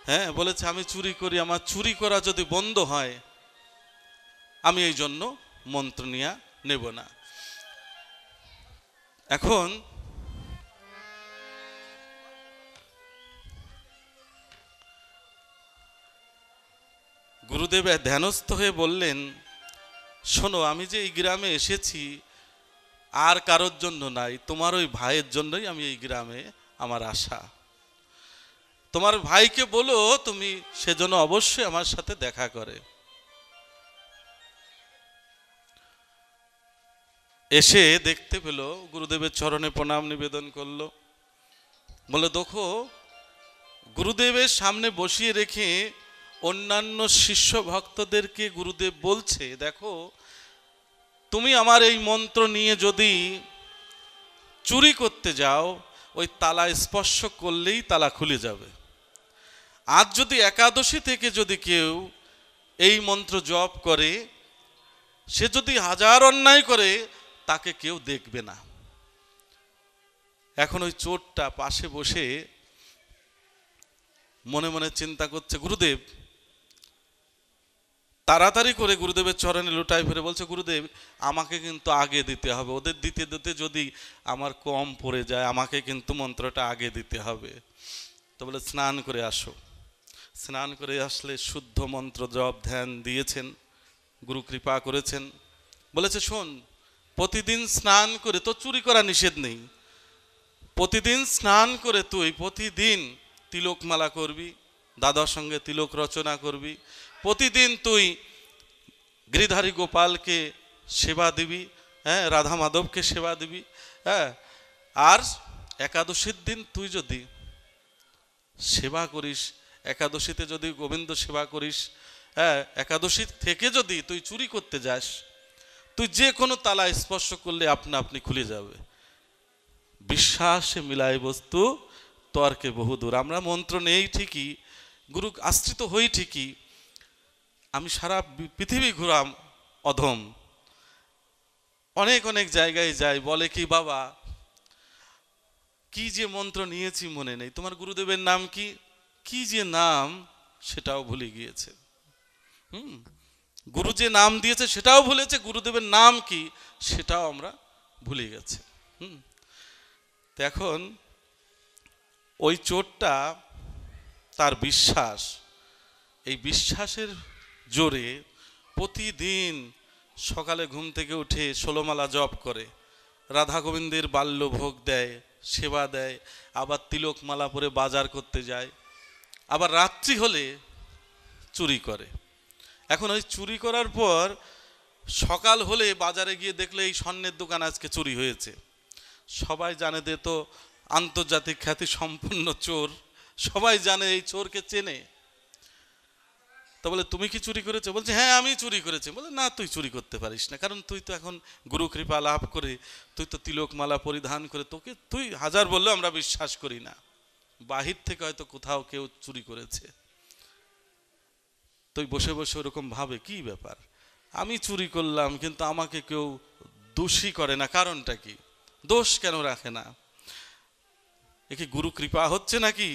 A: হ্যাঁ, বলেছে আমি চুরি করি, আমার চুরি করা যদি বন্ধ হয় আমি এই জন্য মন্ত্র নিয়া নেব না। এখন গুরুদেব ধ্যানস্থ হয়ে বললেন, শোনো, আমি যে এই গ্রামে এসেছি আর কারোর জন্য নাই, তোমার ওই ভাইয়ের জন্যই আমি এই গ্রামে আমার আশা। তোমার ভাইকে বলো তুমি সেজন্য অবশ্যই আমার সাথে দেখা করে। এসে দেখতে পেল, গুরুদেবের চরণে প্রণাম নিবেদন করলো, বলে দেখো, গুরুদেবের সামনে বসিয়ে রেখে অন্যান্য শিষ্য ভক্তদেরকে গুরুদেব বলছে, দেখো, তুমি আমার এই মন্ত্র নিয়ে যদি চুরি করতে যাও, ওই তালা স্পর্শ করলেই তালা খুলে যাবে। আজ যদি একাদশী থেকে যদি কেউ এই মন্ত্র জপ করে, সে যদি 1000 অন্যায় করে, তাকে কেউ দেখবে না। এখন ওই চোরটা পাশে বসে মনে মনে চিন্তা করছে, গুরুদেব, তাড়াতাড়ি করে গুরুদেবের চরণে লুটাই ফিরে বলছে, গুরুদেব, আমাকে কিন্তু আগে দিতে হবে, ওদের দিতে দিতে যদি আমার কম পড়ে যায়, আমাকে কিন্তু মন্ত্রটা আগে দিতে হবে। তো বলে, স্নান করে আসো। স্নান করে আসলে শুদ্ধ মন্ত্র জপ ধ্যান দিয়েছেন, গুরু কৃপা করেছেন, বলেছে শোন, প্রতিদিন স্নান করে, তো চুরি করা নিষেধ নেই, প্রতিদিন স্নান করে তুই প্রতিদিন তিলকমালা করবি, দাদার সঙ্গে তিলক রচনা করবি, প্রতিদিন তুই গিরিধারী গোপালকে সেবা দিবি, হ্যাঁ, রাধা মাধবকে সেবা দিবি, হ্যাঁ, আর একাদশীর দিন তুই যদি সেবা করিস, একাদশীতে যদি গোবিন্দ সেবা করিস, হ্যাঁ, একাদশী থেকে যদি তুই চুরি করতে যাস, তুই যে কোনো তালা স্পর্শ করলে আপনা আপনি খুলে যাবে। বিশ্বাসে মিলায় বস্তু, তর্কে বহুদূর। আমরা মন্ত্র নেই ঠিকই, গুরু আশ্রিত হই ঠিকই, আমি সারা পৃথিবী ঘুরাম অধম, অনেক অনেক জায়গায় যাই, বলে কি বাবা কি যে মন্ত্র নিয়েছি মনে নেই, তোমার গুরুদেবের নাম কি, কি যে নাম সেটাও ভুলে গিয়েছে। গুরু যে নাম দিয়েছে সেটাও ভুলেছে, গুরুদেবের নাম কি সেটাও আমরা ভুলে গেছি। তো এখন ওই চোরটা, তার বিশ্বাস, এই বিশ্বাসের জোরে প্রতিদিন সকালে ঘুম থেকে উঠে 16 মালা জপ করে, রাধা গোবিন্দের বাল্য ভোগ দেয়, সেবা দেয়, আবার তিলক মালা পরে বাজার করতে যায়, আবার রাত্রি হলে চুরি করে। এখন ওই চুরি করার পর সকাল হলে বাজারে গিয়ে দেখলে এই স্বর্ণের দোকান আজকে চুরি হয়েছে, সবাই জানে যে তো আন্তর্জাতিক খ্যাতি সম্পন্ন চোর, সবাই জানে, এই চোরকে চেনে। তো বলে তুমি কি চুরি করেছো? বলছে হ্যাঁ আমি চুরি করেছি। বলে না, তুই চুরি করতে পারিস না, কারণ তুই তো এখন গুরু কৃপা লাভ করে, তুই তো তিলক মালা পরিধান করে, তোকে তুই হাজার বললেও আমরা বিশ্বাস করি না, বাহির থেকে হয়তো কোথাও কেউ চুরি করেছে। তুই বসে বসে ওরকম ভাবে কি ব্যাপার, আমি চুরি করলাম কিন্তু আমাকে কেউ দোষী করে না, কারণটা কি, দোষ কেন রাখে না, এ কি গুরু কৃপা হচ্ছে নাকি?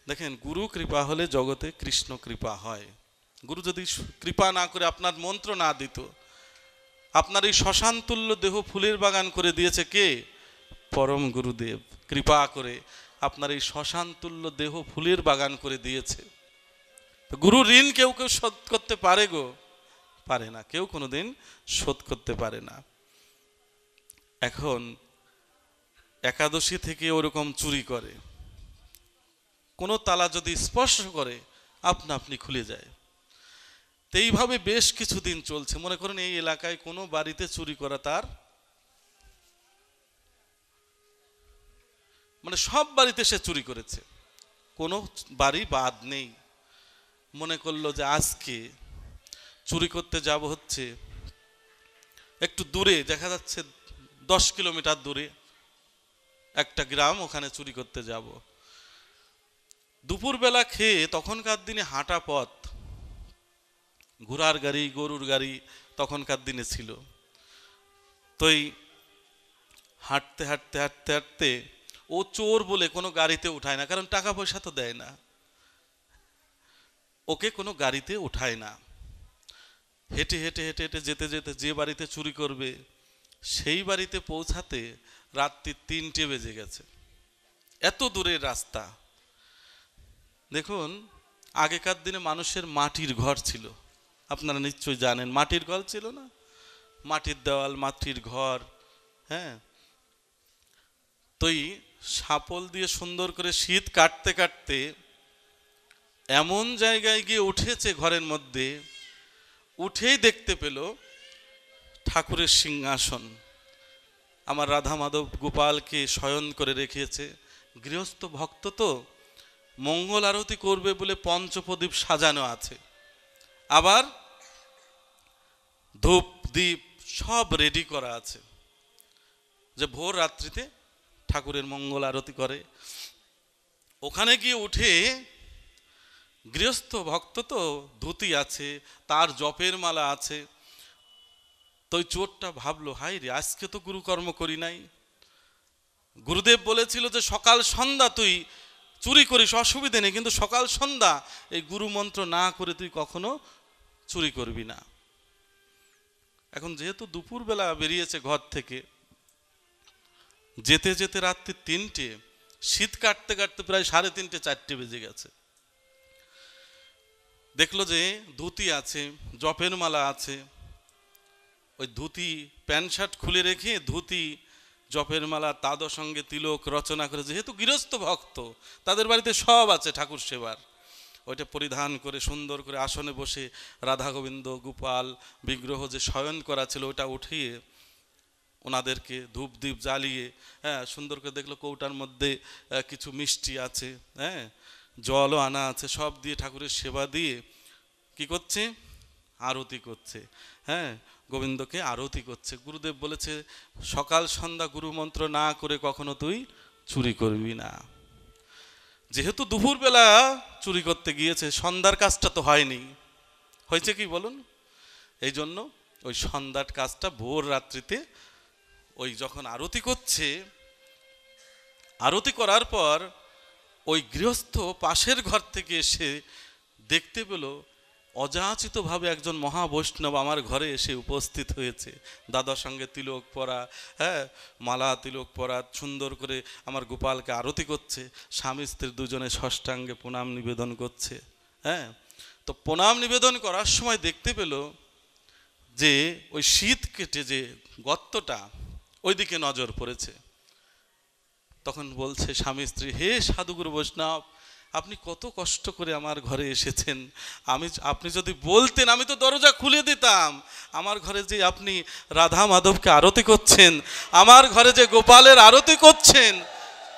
A: দেখেন, গুরু কৃপা হলে জগতে কৃষ্ণ কৃপা হয়। গুরু যদি কৃপা না করে, আপনার মন্ত্র না দিত, আপনার এই শ্মশান তুল্য দেহ ফুলের বাগান করে দিয়েছে কে? পরম গুরুদেব কৃপা করে আপনার এই শ্মশান তুল্য দেহ ফুলের বাগান করে দিয়েছে। গুরু ঋণ কেউ কেউ শোধ করতে পারে গো? পারে না, কেউ কোনোদিন শোধ করতে পারে না। এখন একাদশী থেকে ওরকম চুরি করে, কোনো তালা যদি স্পর্শ করে আপনা আপনি খুলে যায়। তো এইভাবে বেশ কিছুদিন চলছে। মনে করেন এই এলাকায় কোনো বাড়িতে চুরি করা তার, মানে সব বাড়িতে সে চুরি করেছে, কোনো বাড়ি বাদ নেই। মনে করলো যে আজকে চুরি করতে যাব, হচ্ছে একটু দূরে, দেখা যাচ্ছে 10 কিলোমিটার দূরে একটা গ্রাম, ওখানে চুরি করতে যাব। দুপুরবেলা খেয়ে, তখনকার দিনে হাঁটা পথ, ঘোড়ার গাড়ি গরুর গাড়ি তখনকার দিনে ছিল, তো হাঁটতে হাঁটতে হাঁটতে হাঁটতে, ও চোর বলে কোনো গাড়িতে উঠায় না, কারণ টাকা পয়সা তো দেয় না, ওকে কোনো গাড়িতে উঠায় না। হেঁটে হেঁটে হেঁটে হেঁটে যেতে যেতে যে বাড়িতে চুরি করবে সেই বাড়িতে পৌঁছাতে রাত্রি 3টে বেজে গেছে, এত দূরের রাস্তা। দেখুন, আগেকার দিনে মানুষের মাটির ঘর ছিল, আপনারা নিশ্চয়ই জানেন, মাটির ঘর ছিল না, মাটির দেওয়াল, মাটির ঘর, হ্যাঁ। তোই শাপল দিয়ে সুন্দর করে শীত কাটতে কাটতে এমন জায়গায় গিয়ে উঠেছে ঘরের মধ্যে, উঠেই দেখতে পেল ঠাকুরের সিংহাসন, আমার রাধা মাধব গোপালকে শয়ন করে রেখেছে। গৃহস্থ ভক্ত তো, মঙ্গল আরতি করবে বলে পঞ্চপ্রদীপ সাজানো আছে, আবার ধূপ দ্বীপ সব রেডি করা আছে, যে ভোর রাত্রিতে ঠাকুরের মঙ্গল আরতি করে। ওখানে গিয়ে উঠে, গৃহস্থ ভক্ত তো, ধুতি আছে, তার জপের মালা আছে, তো চোরটা ভাবলো হাই রে, আজকে তো গুরুকর্ম করি নাই, গুরুদেব বলেছিল যে সকাল সন্ধ্যা তুই চুরি করিস, অসুবিধে নেই, কিন্তু সকাল সন্ধ্যা এই গুরু মন্ত্র না করে তুই কখনো চুরি করবি না। এখন যেহেতু দুপুরবেলা বেরিয়েছে ঘর থেকে, যেতে যেতে রাত্রি 3টে, শীত কাটতে কাটতে প্রায় 3:30 4টে বেজে গেছে। দেখলো যে ধুতি আছে, জপের মালা আছে, ওই ধুতি প্যান্ট শার্ট খুলে রেখে ধুতি জপের মালা তাদের সঙ্গে তিলক রচনা করে, যেহেতু গৃহস্থ ভক্ত তাদের বাড়িতে সব আছে ঠাকুর সেবার, ওইটা পরিধান করে সুন্দর করে আসনে বসে রাধা গোবিন্দ গোপাল বিগ্রহ যে শয়ন করা ছিল ওটা উঠিয়ে ওনাদেরকে ধূপ দ্বীপ জ্বালিয়ে, হ্যাঁ, সুন্দর করে দেখলো কৌটার মধ্যে কিছু মিষ্টি আছে, হ্যাঁ, জলও আনা আছে, সব দিয়ে ঠাকুরের সেবা দিয়ে কি করছে, আরতি করছে, হ্যাঁ, গোবিন্দকে আরতি করছে। গুরুদেব বলেছে সকাল সন্ধ্যা গুরু মন্ত্র না করে কখনো তুই চুরি করবি না। যেহেতু দুপুরবেলা চুরি করতে গিয়েছে, সন্ধ্যার কাজটা তো হয়নি, হয়েছে কি বলুন, এই জন্য ওই সন্ধ্যার কাজটা ভোর রাত্রিতে ওই যখন আরতি করছে, আরতি করার পর ওই গৃহস্থ পাশের ঘর থেকে এসে দেখতে পেল অযাচিতভাবে একজন মহাবৈষ্ণব আমার ঘরে এসে উপস্থিত হয়েছে, দাদার সঙ্গে তিলক পরা, হ্যাঁ, মালা তিলক পরা, সুন্দর করে আমার গোপালকে আরতি করছে, স্বামী স্ত্রী দুজনে ষষ্ঠাঙ্গে প্রণাম নিবেদন করছে, হ্যাঁ। তো প্রণাম নিবেদন করার সময় দেখতে পেল যে ওই শীত কেটে যে গর্তটা ওইদিকে নজর পড়েছে। তখন বলছে স্বামী স্ত্রী, হে সাধুগুরু বৈষ্ণব, আপনি কত কষ্ট করে আমার ঘরে এসেছেন, আপনি যদি বলতেন আমি তো দরজা খুলে দিতাম। আমার ঘরে যে আপনি রাধা মাধবকে আরতি করছেন, আমার ঘরে যে গোপালের আরতি করছেন,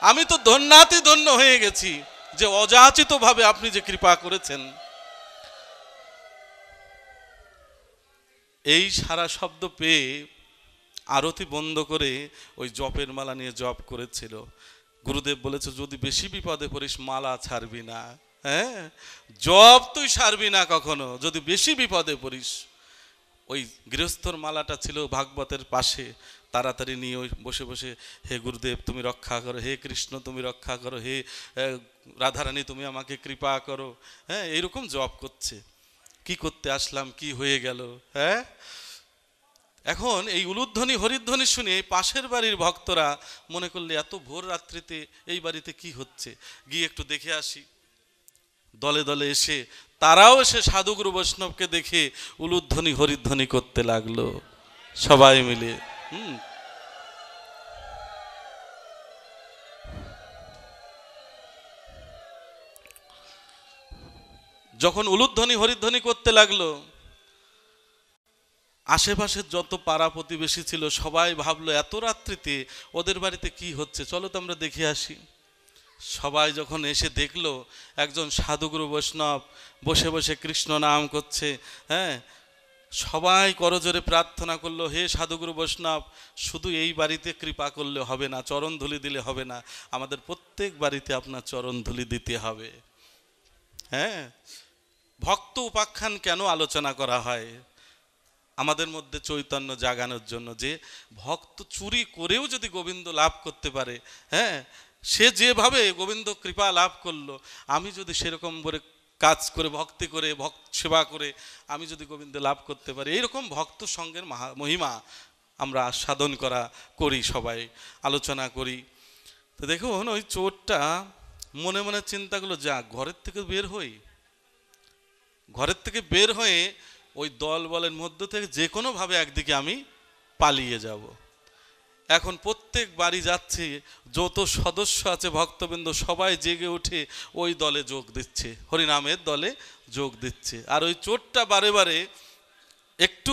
A: আমি তো ধন্যাতি ধন্য হয়ে গেছি যে অযাচিতভাবে আপনি যে কৃপা করেছেন। এই সারা শব্দ পেয়ে আরতি বন্ধ করে ওই জপের মালা নিয়ে জপ করেছিল। গুরুদেব বলেছে যদি বেশি বিপদে পড়িস মালা ছাড়বি না, হ্যাঁ, জপ তুই ছাড়বি না কখনো, যদি বেশি বিপদে পড়িস। ওই গৃহস্থর মালাটা ছিল ভাগবতের পাশে, তাড়াতাড়ি নিয়ে ওই বসে বসে হে গুরুদেব তুমি রক্ষা করো, হে কৃষ্ণ তুমি রক্ষা করো, হে রাধারানী তুমি আমাকে কৃপা করো, হ্যাঁ, এইরকম জপ করছে। কি করতে আসলাম, কি হয়ে গেল, হ্যাঁ। এখন এই উলুধ্বনি হরিধ্বনি শুনে পাশের বাড়ির ভক্তরা মনে করলে এত ভোর রাত্রিতে এই বাড়িতে কি হচ্ছে, গিয়ে একটু দেখে আসি। দলে দলে এসে তারাও এসে সাধুগুরু বৈষ্ণবকে দেখে উলুধ্বনি হরিধ্বনি করতে লাগলো সবাই মিলে। যখন উলুধ্বনি হরিধ্বনি করতে লাগলো, আশেপাশের যত পাড়া প্রতিবেশী ছিল সবাই ভাবলো এত রাত্রিতে ওদের বাড়িতে কি হচ্ছে, চলো তো আমরা দেখে আসি। সবাই যখন এসে দেখলো একজন সাধুগুরু বৈষ্ণব বসে বসে কৃষ্ণ নাম করছে, হ্যাঁ, সবাই করজোরে প্রার্থনা করলো, হে সাধুগুরু বৈষ্ণব শুধু এই বাড়িতে কৃপা করলে হবে না, চরণ ধুলি দিলে হবে না, আমাদের প্রত্যেক বাড়িতে আপনার চরণ ধুলি দিতে হবে। হ্যাঁ, ভক্ত উপাখ্যান কেন আলোচনা করা হয়? আমাদের মধ্যে চৈতন্য জাগানোর জন্য, যে ভক্ত চুরি করেও যদি গোবিন্দ লাভ করতে পারে, হ্যাঁ, সে যেভাবে গোবিন্দ কৃপা লাভ করলো, আমি যদি সেরকম করে কাজ করে ভক্তি করে ভক্ত সেবা করে আমি যদি গোবিন্দ লাভ করতে পারি, এইরকম ভক্ত সঙ্গের মহিমা আমরা সাধন করি, সবাই আলোচনা করি। তো দেখুন ওই চোরটা মনে মনে চিন্তাগুলো, যা ঘরের থেকে বের হয়ে ওই দল বলের মধ্য থেকে যে কোনোভাবে একদিকে আমি পালিয়ে যাব। এখন প্রত্যেক বাড়ি যাচ্ছে, যত সদস্য আছে ভক্তবৃন্দ সবাই জেগে উঠে ওই দলে যোগ দিচ্ছে, হরিনামের দলে যোগ দিচ্ছে। আর ওই চোরটা বারে বারে একটু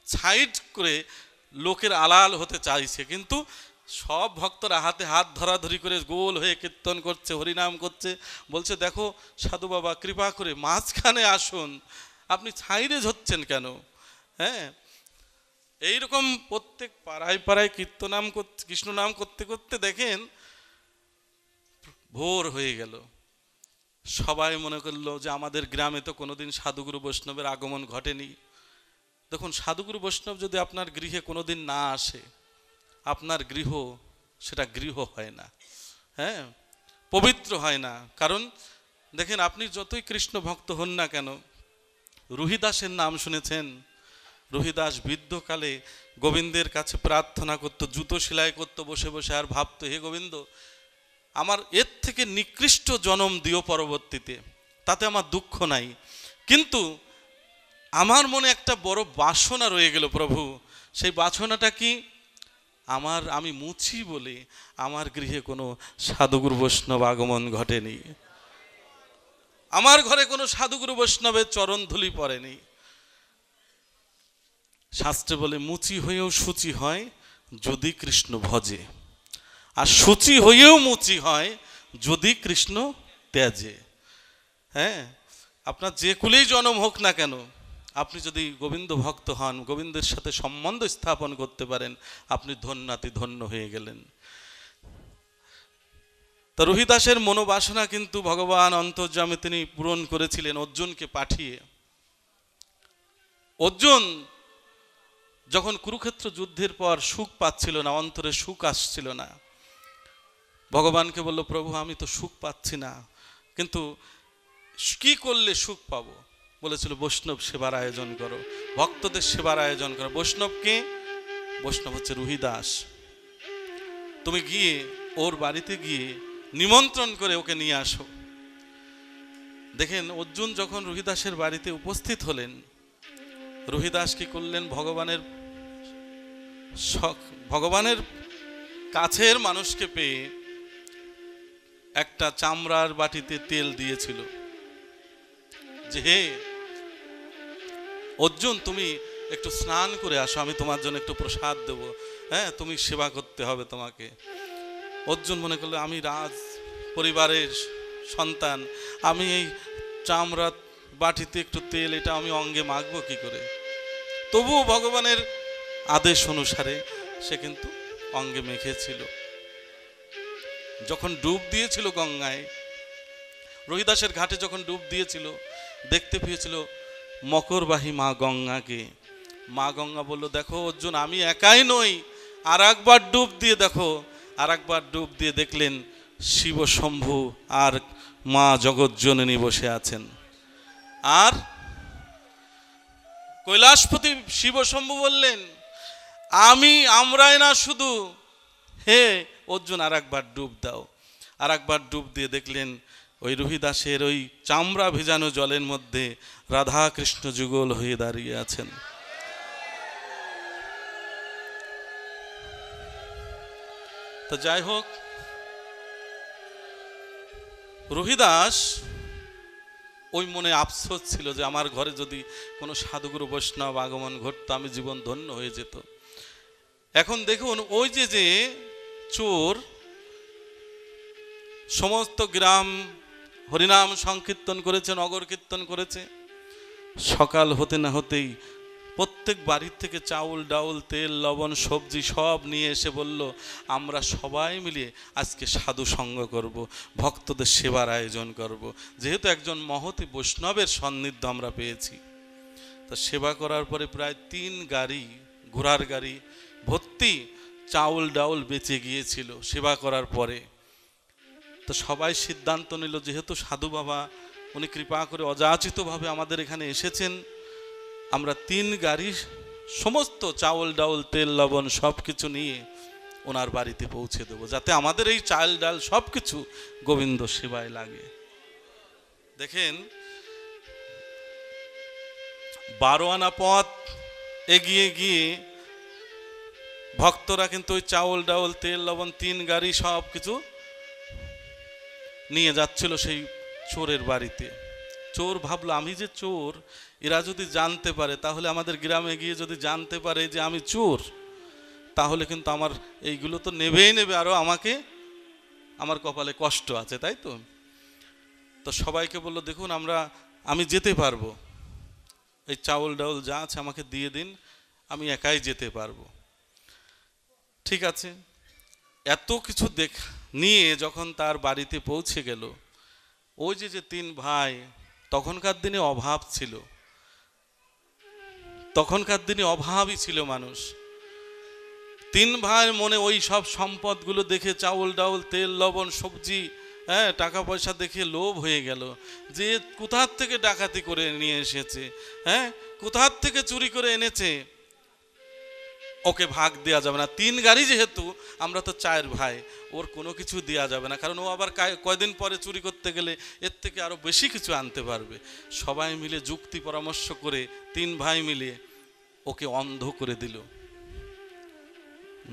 A: সাইড করে লোকের আড়াল হতে চাইছে, কিন্তু সব ভক্তরা হাতে হাত ধরাধরি করে গোল হয়ে কীর্তন করছে, হরিনাম করছে, বলছে দেখো সাধু বাবা কৃপা করে মাঝখানে আসুন, আপনি সাইডে হচ্ছেন কেন? হ্যাঁ, এইরকম প্রত্যেক পাড়ায় পাড়ায় কীর্তনাম করতে, কৃষ্ণ নাম করতে করতে দেখেন ভোর হয়ে গেল। সবাই মনে করলো যে আমাদের গ্রামে তো কোনোদিন সাধুগুরু বৈষ্ণবের আগমন ঘটেনি। দেখুন সাধুগুরু বৈষ্ণব যদি আপনার গৃহে কোনোদিন না আসে, আপনার গৃহ সেটা গৃহ হয় না, হ্যাঁ, পবিত্র হয় না। কারণ দেখেন আপনি যতই কৃষ্ণ ভক্ত হন না কেন, রুহিদাসের নাম শুনেছেন? রুহিদাস বৃদ্ধকালে গোবিন্দের কাছে প্রার্থনা করতো, জুতো সেলাই করতো বসে বসে, আর ভাবতো হে গোবিন্দ আমার এর থেকে নিকৃষ্ট জন্ম দিও পরবর্তীতে, তাতে আমার দুঃখ নাই, কিন্তু আমার মনে একটা বড় বাসনা রয়ে গেল প্রভু। সেই বাসনাটা কি? আমি মুচি বলে আমার গৃহে কোনো সাধুগুরু বৈষ্ণব আগমন ঘটেনি, আমার ঘরে কোনো সাধুগুরু বৈষ্ণবের চরণ ধুলি পড়েনি। শাস্ত্রে বলে মুচি হয়েও শুচি হয় যদি কৃষ্ণ ভজে, আর শুচি হয়েও মুচি হয় যদি কৃষ্ণ ত্যাজে। হ্যাঁ, আপনার যে কুলেই জন্ম হোক না কেন, আপনি যদি গোবিন্দ ভক্ত হন, গোবিন্দের সাথে সম্বন্ধ স্থাপন করতে পারেন, আপনি ধন্যাতি ধন্য হয়ে গেলেন। তা রোহিদাসের মনোবাসনা কিন্তু ভগবান অন্তর্যামী তিনি পূরণ করেছিলেন অর্জুনকে পাঠিয়ে। অর্জুন যখন কুরুক্ষেত্র যুদ্ধের পর সুখ পাচ্ছিল না, অন্তরে সুখ আসছিল না, ভগবানকে বলল, প্রভু আমি তো সুখ পাচ্ছি না, কিন্তু কি করলে সুখ পাবো? বলেছিল বৈষ্ণব সেবার আয়োজন করো, ভক্তদের সেবার আয়োজন করো। বৈষ্ণবকে? বৈষ্ণব হচ্ছে রোহিদাস। তুমি গিয়ে ওর বাড়িতে গিয়ে নিমন্ত্রণ করে ওকে নিয়ে আসো। দেখেন, অর্জুন যখন রোহিদাসের বাড়িতে উপস্থিত হলেন, রোহিদাস কি করলেন? ভগবানের কাছের মানুষকে পেয়ে একটা চামড়ার বাটিতে তেল দিয়েছিল যে, হে অর্জুন, তুমি একটু স্নান করে আসো, আমি তোমার জন্য একটু প্রসাদ দেবো, হ্যাঁ, তুমি সেবা করতে হবে তোমাকে। অর্জুন মনে করলো, আমি রাজ পরিবারের সন্তান, আমি এই চামড়ার বাটিতে একটু তেল, এটা আমি অঙ্গে মাখবো কি করে? তবুও ভগবানের আদেশ অনুসারে সে কিন্তু অঙ্গে মেখেছিল। যখন ডুব দিয়েছিল গঙ্গায়, রোহিদাসের ঘাটে যখন ডুব দিয়েছিল, দেখতে পেয়েছিল মকরবাহী মা গঙ্গাকে। মা গঙ্গা বলল, দেখো অর্জুন, আমি একাই নই, আর একবার ডুব দিয়ে দেখো। আর একবার ডুব দিয়ে দেখলেন শিব শম্ভু আর মা জগজ্জননী বসে আছেন। আর কৈলাসপতি শিব শম্ভু বললেন, আমরাই না শুধু, হে অর্জুন, আর একবার ডুব দাও। আর একবার ডুব দিয়ে দেখলেন ওই রোহিদাসের ওই চামড়া ভেজানো জলের মধ্যে রাধা কৃষ্ণ যুগল হয়ে দাঁড়িয়ে আছেন। তো যাই হোক, রোহিদাস ওই মনে আফসোস ছিল যে আমার ঘরে যদি কোনো সাধুগুরু বৈষ্ণব আগমন ঘটতো, আমি জীবন ধন্য হয়ে যেত। এখন দেখুন, ওই যে চোর সমস্ত গ্রাম হরিনাম সংকীর্তন করেছে, নগর কীর্তন করেছে, সকাল হতে না হতেই প্রত্যেক বাড়ির থেকে চাউল ডাউল তেল লবণ সবজি সব নিয়ে এসে বলল, আমরা সবাই মিলে আজকে সাধু সঙ্গ করব, ভক্তদের সেবার আয়োজন করব, যেহেতু একজন মহতী বৈষ্ণবের সান্নিধ্য আমরা পেয়েছি। তা সেবা করার পরে প্রায় 3 গাড়ি, ঘোড়ার গাড়ি ভর্তি চাউল ডাউল বেঁচে গিয়েছিল সেবা করার পরে। তো সবাই সিদ্ধান্ত নিল, যেহেতু সাধু বাবা উনি কৃপা করে অযাচিতভাবে আমাদের এখানে এসেছেন, আমরা 3 গাড়ি সমস্ত চাউল ডাউল তেল লবণ সব কিছু নিয়ে ওনার বাড়িতে পৌঁছে দেবো, যাতে আমাদের এই চাল ডাল সব কিছু গোবিন্দ সেবায় লাগে। দেখেন, 12 আনা পথ এগিয়ে গিয়ে ভক্তরা কিন্তু ওই চাউল ডাউল তেল লবণ 3 গাড়ি সব কিছু নিয়ে যাচ্ছিল সেই চোরের বাড়িতে। চোর ভাবলো, আমি যে চোর, এরা যদি জানতে পারে, তাহলে আমাদের গ্রামে গিয়ে যদি জানতে পারে যে আমি চোর, তাহলে কিন্তু আমার এইগুলো তো নেবেই নেবে, আরও আমার কপালে কষ্ট আছে, তাই তো। তো সবাইকে বললো, দেখুন আমি যেতে পারবো, এই চাউল ডাউল যা আছে আমাকে দিয়ে দিন, আমি একাই যেতে পারবো। ঠিক আছে। এত কিছু নিয়ে যখন তার বাড়িতে পৌঁছে গেল, ওই যে 3 ভাই, তখনকার দিনে অভাব ছিল, তখনকার দিনে অভাবই ছিল মানুষ। 3 ভাইয়ের মনে ওই সব সম্পদগুলো দেখে, চাউল ডাউল তেল লবণ সবজি, হ্যাঁ, টাকা পয়সা দেখে লোভ হয়ে গেল, যে কোথার থেকে ডাকাতি করে নিয়ে এসেছে, হ্যাঁ, কোথার থেকে চুরি করে এনেছে। ওকে ভাগ দেওয়া যাবে না, 3 গাড়ি যেহেতু, আমরা তো 4 ভাই, ওর কোনো কিছু দেওয়া যাবে না, কারণ ও আবার কয়দিন পরে চুরি করতে গেলে এর থেকে আরও বেশি কিছু আনতে পারবে। সবাই মিলে যুক্তি পরামর্শ করে 3 ভাই মিলে ওকে অন্ধ করে দিল।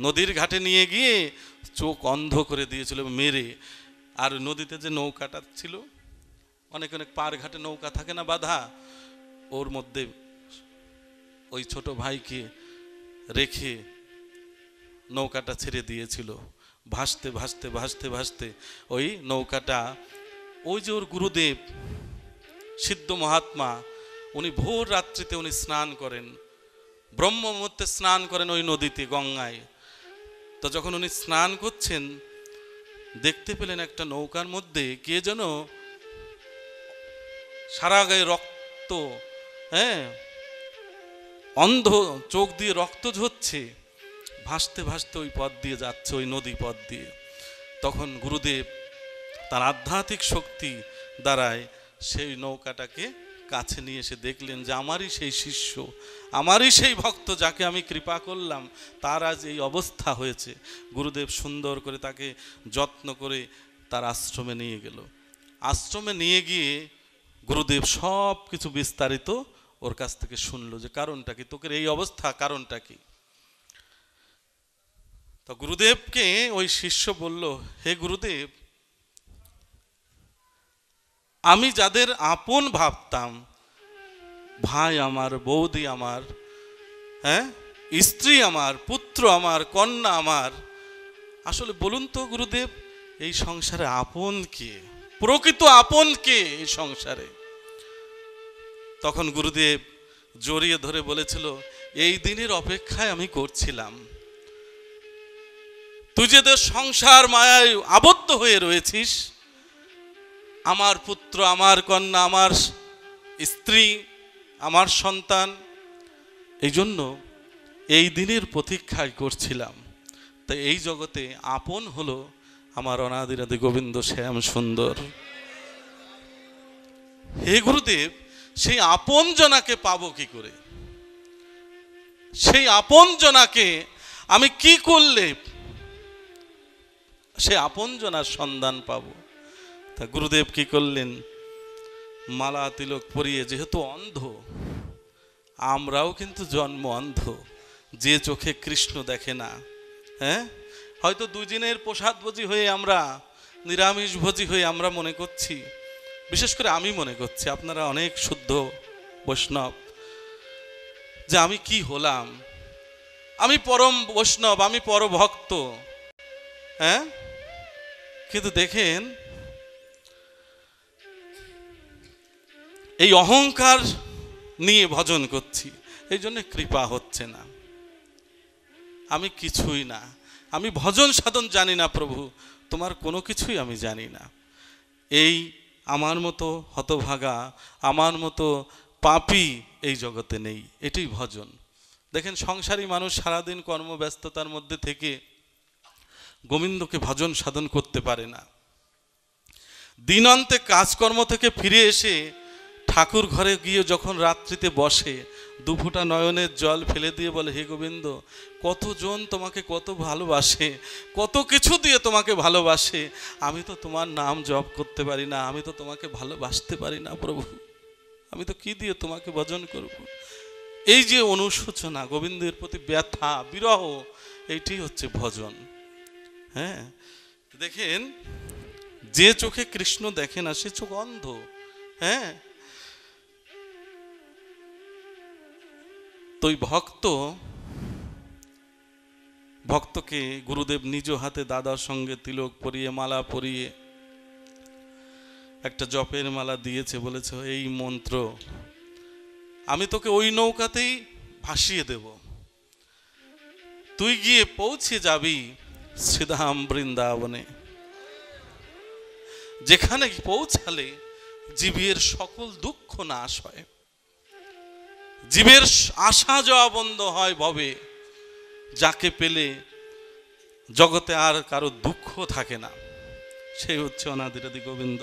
A: নদীর ঘাটে নিয়ে গিয়ে চোখ অন্ধ করে দিয়েছিল মেরে। আর নদীতে যে নৌকাটা ছিল, অনেক অনেক পার ঘাটে নৌকা থাকে না বাঁধা, ওর মধ্যে ওই ছোট ভাইকে রেখে নৌকাটা ছেড়ে দিয়েছিল। ভাসতে ভাসতে ভাসতে ভাসতে ওই নৌকাটা, ওই যে ওর গুরুদেব সিদ্ধ মহাত্মা, উনি ভোর রাত্রিতে উনি স্নান করেন, ব্রহ্ম মুহূর্তে স্নান করেন ওই নদীতে গঙ্গায়। তো যখন উনি স্নান করছেন, দেখতে পেলেন একটা নৌকার মধ্যে কে যেন সারা গায়ে রক্ত, হ্যাঁ, অন্ধ চোখ দিয়ে রক্ত ঝরছে, ভাসতে ভাসতে ওই পথ দিয়ে যাচ্ছে, ওই নদী পথ দিয়ে। তখন গুরুদেব তার আধ্যাত্মিক শক্তি দ্বারায় সেই নৌকাটাকে কাছে নিয়ে এসে দেখলেন যে আমারই সেই শিষ্য, আমারই সেই ভক্ত, যাকে আমি কৃপা করলাম, তার আজ এই অবস্থা হয়েছে। গুরুদেব সুন্দর করে তাকে যত্ন করে তার আশ্রমে নিয়ে গেল। আশ্রমে নিয়ে গিয়ে গুরুদেব সব কিছু বিস্তারিত ওর কাছ থেকে শুনলো, যে কারণটা কি, তোকে এই অবস্থা কারণটা কি। তো গুরুদেবকে ওই শিষ্য বলল, হে গুরুদেব, আমি যাদের আপন ভাবতাম, ভাই আমার, বৌদি আমার, হ্যাঁ, স্ত্রী আমার, পুত্র আমার, কন্যা আমার, আসলে বলুন তো গুরুদেব, এই সংসারে আপন কে, প্রকৃত আপন কে এই সংসারে? তখন গুরুদেব জড়িয়ে ধরে বলেছিল, এই দিনের অপেক্ষায় আমি করছিলাম। তুই যে সংসার মায়ায় আবদ্ধ হয়ে রয়েছিস, আমার পুত্র, আমার কন্যা, আমার স্ত্রী, আমার সন্তান, এই জন্য এই দিনের প্রতীক্ষায় করছিলাম। তাই এই জগতে আপন হলো আমার অনাদিরাদি গোবিন্দ শ্যাম সুন্দর। হে গুরুদেব, সেই আপন জনাকে পাবো কি করে? সেই আপন জনাকে আমি কি করলে সে আপন জনার সন্ধান পাবো? তা গুরুদেব কি করলেন, মালা তিলক পরিয়ে, যেহেতু অন্ধ, আমরাও কিন্তু জন্ম অন্ধ, যে চোখে কৃষ্ণ দেখে না, হ্যাঁ, হয়তো 2 দিনের প্রসাদভোজী হয়ে আমরা, নিরামিষ ভোজী হয়ে আমরা মনে করছি, বিশেষ করে আমি মনে করছি, আপনারা অনেক শুদ্ধ বৈষ্ণব, যে আমি কি হলাম, আমি পরম বৈষ্ণব, আমি পরভক্ত, হ্যাঁ। কিন্তু দেখেন, এই অহংকার নিয়ে ভজন করছি, এই জন্য কৃপা হচ্ছে না। আমি কিছুই না, আমি ভজন সাধন জানি না প্রভু, তোমার কোনো কিছুই আমি জানি না। এই আমার মতো হতভাগা, আমার মতো পাপী এই জগতে নেই, এটাই ভজন। দেখেন, সংসারী মানুষ সারাদিন কর্মব্যস্ততার মধ্যে থেকে গোবিন্দকে ভজন সাধন করতে পারে না। দিনান্তে কাজকর্ম থেকে ফিরে এসে ঠাকুর ঘরে গিয়ে যখন রাত্রিতে বসে, 2 ফোঁটা নয়নের জল ফেলে দিয়ে বলে, হে গোবিন্দ, কতজন তোমাকে কত ভালোবাসে, কত কিছু দিয়ে তোমাকে ভালোবাসে, আমি তো তোমার নাম জপ করতে পারি না, আমি তো তোমাকে ভালোবাসতে পারি না প্রভু, আমি তো কি দিয়ে তোমাকে ভজন করব? এই যে অনুশোচনা, গোবিন্দের প্রতি ব্যথা, বিরহ, এইটাই হচ্ছে ভজন। হ্যাঁ, দেখেন, যে চোখে কৃষ্ণ দেখে না সে চোখ অন্ধ। হ্যাঁ, তো ভক্তকে গুরুদেব নিজ হাতে দাদার সঙ্গে তিলক পরিয়ে, মালা পরিয়ে একটা জপের মালা দিয়েছে, বলেছে, এই মন্ত্র আমি তোকে ওই নৌকাতেই ভাসিয়ে দেব, তুই গিয়ে পৌঁছে যাবি শ্রীধাম বৃন্দাবনে, যেখানে পৌঁছালে জীবের সকল দুঃখ নাশ হয়, জীবের আসা যাওয়া বন্ধ হয় ভবে, যাকে পেলে জগতে আর কারো দুঃখ থাকে না, সেই হচ্ছে অনাদিরাদি গোবিন্দ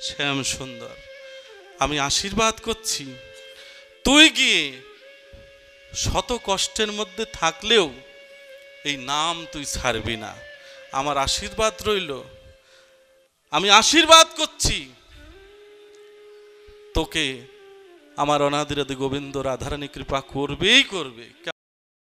A: শ্যাম সুন্দর। আমি আশীর্বাদ করছি, তুই গিয়ে শত কষ্টের মধ্যে থাকলেও এই নাম তুই ছাড়বি না। আমার আশীর্বাদ রইল, আমি আশীর্বাদ করছি তোকে আমার অনাদিরাদি গোবিন্দ রাধারানী কৃপা করবেই করবে।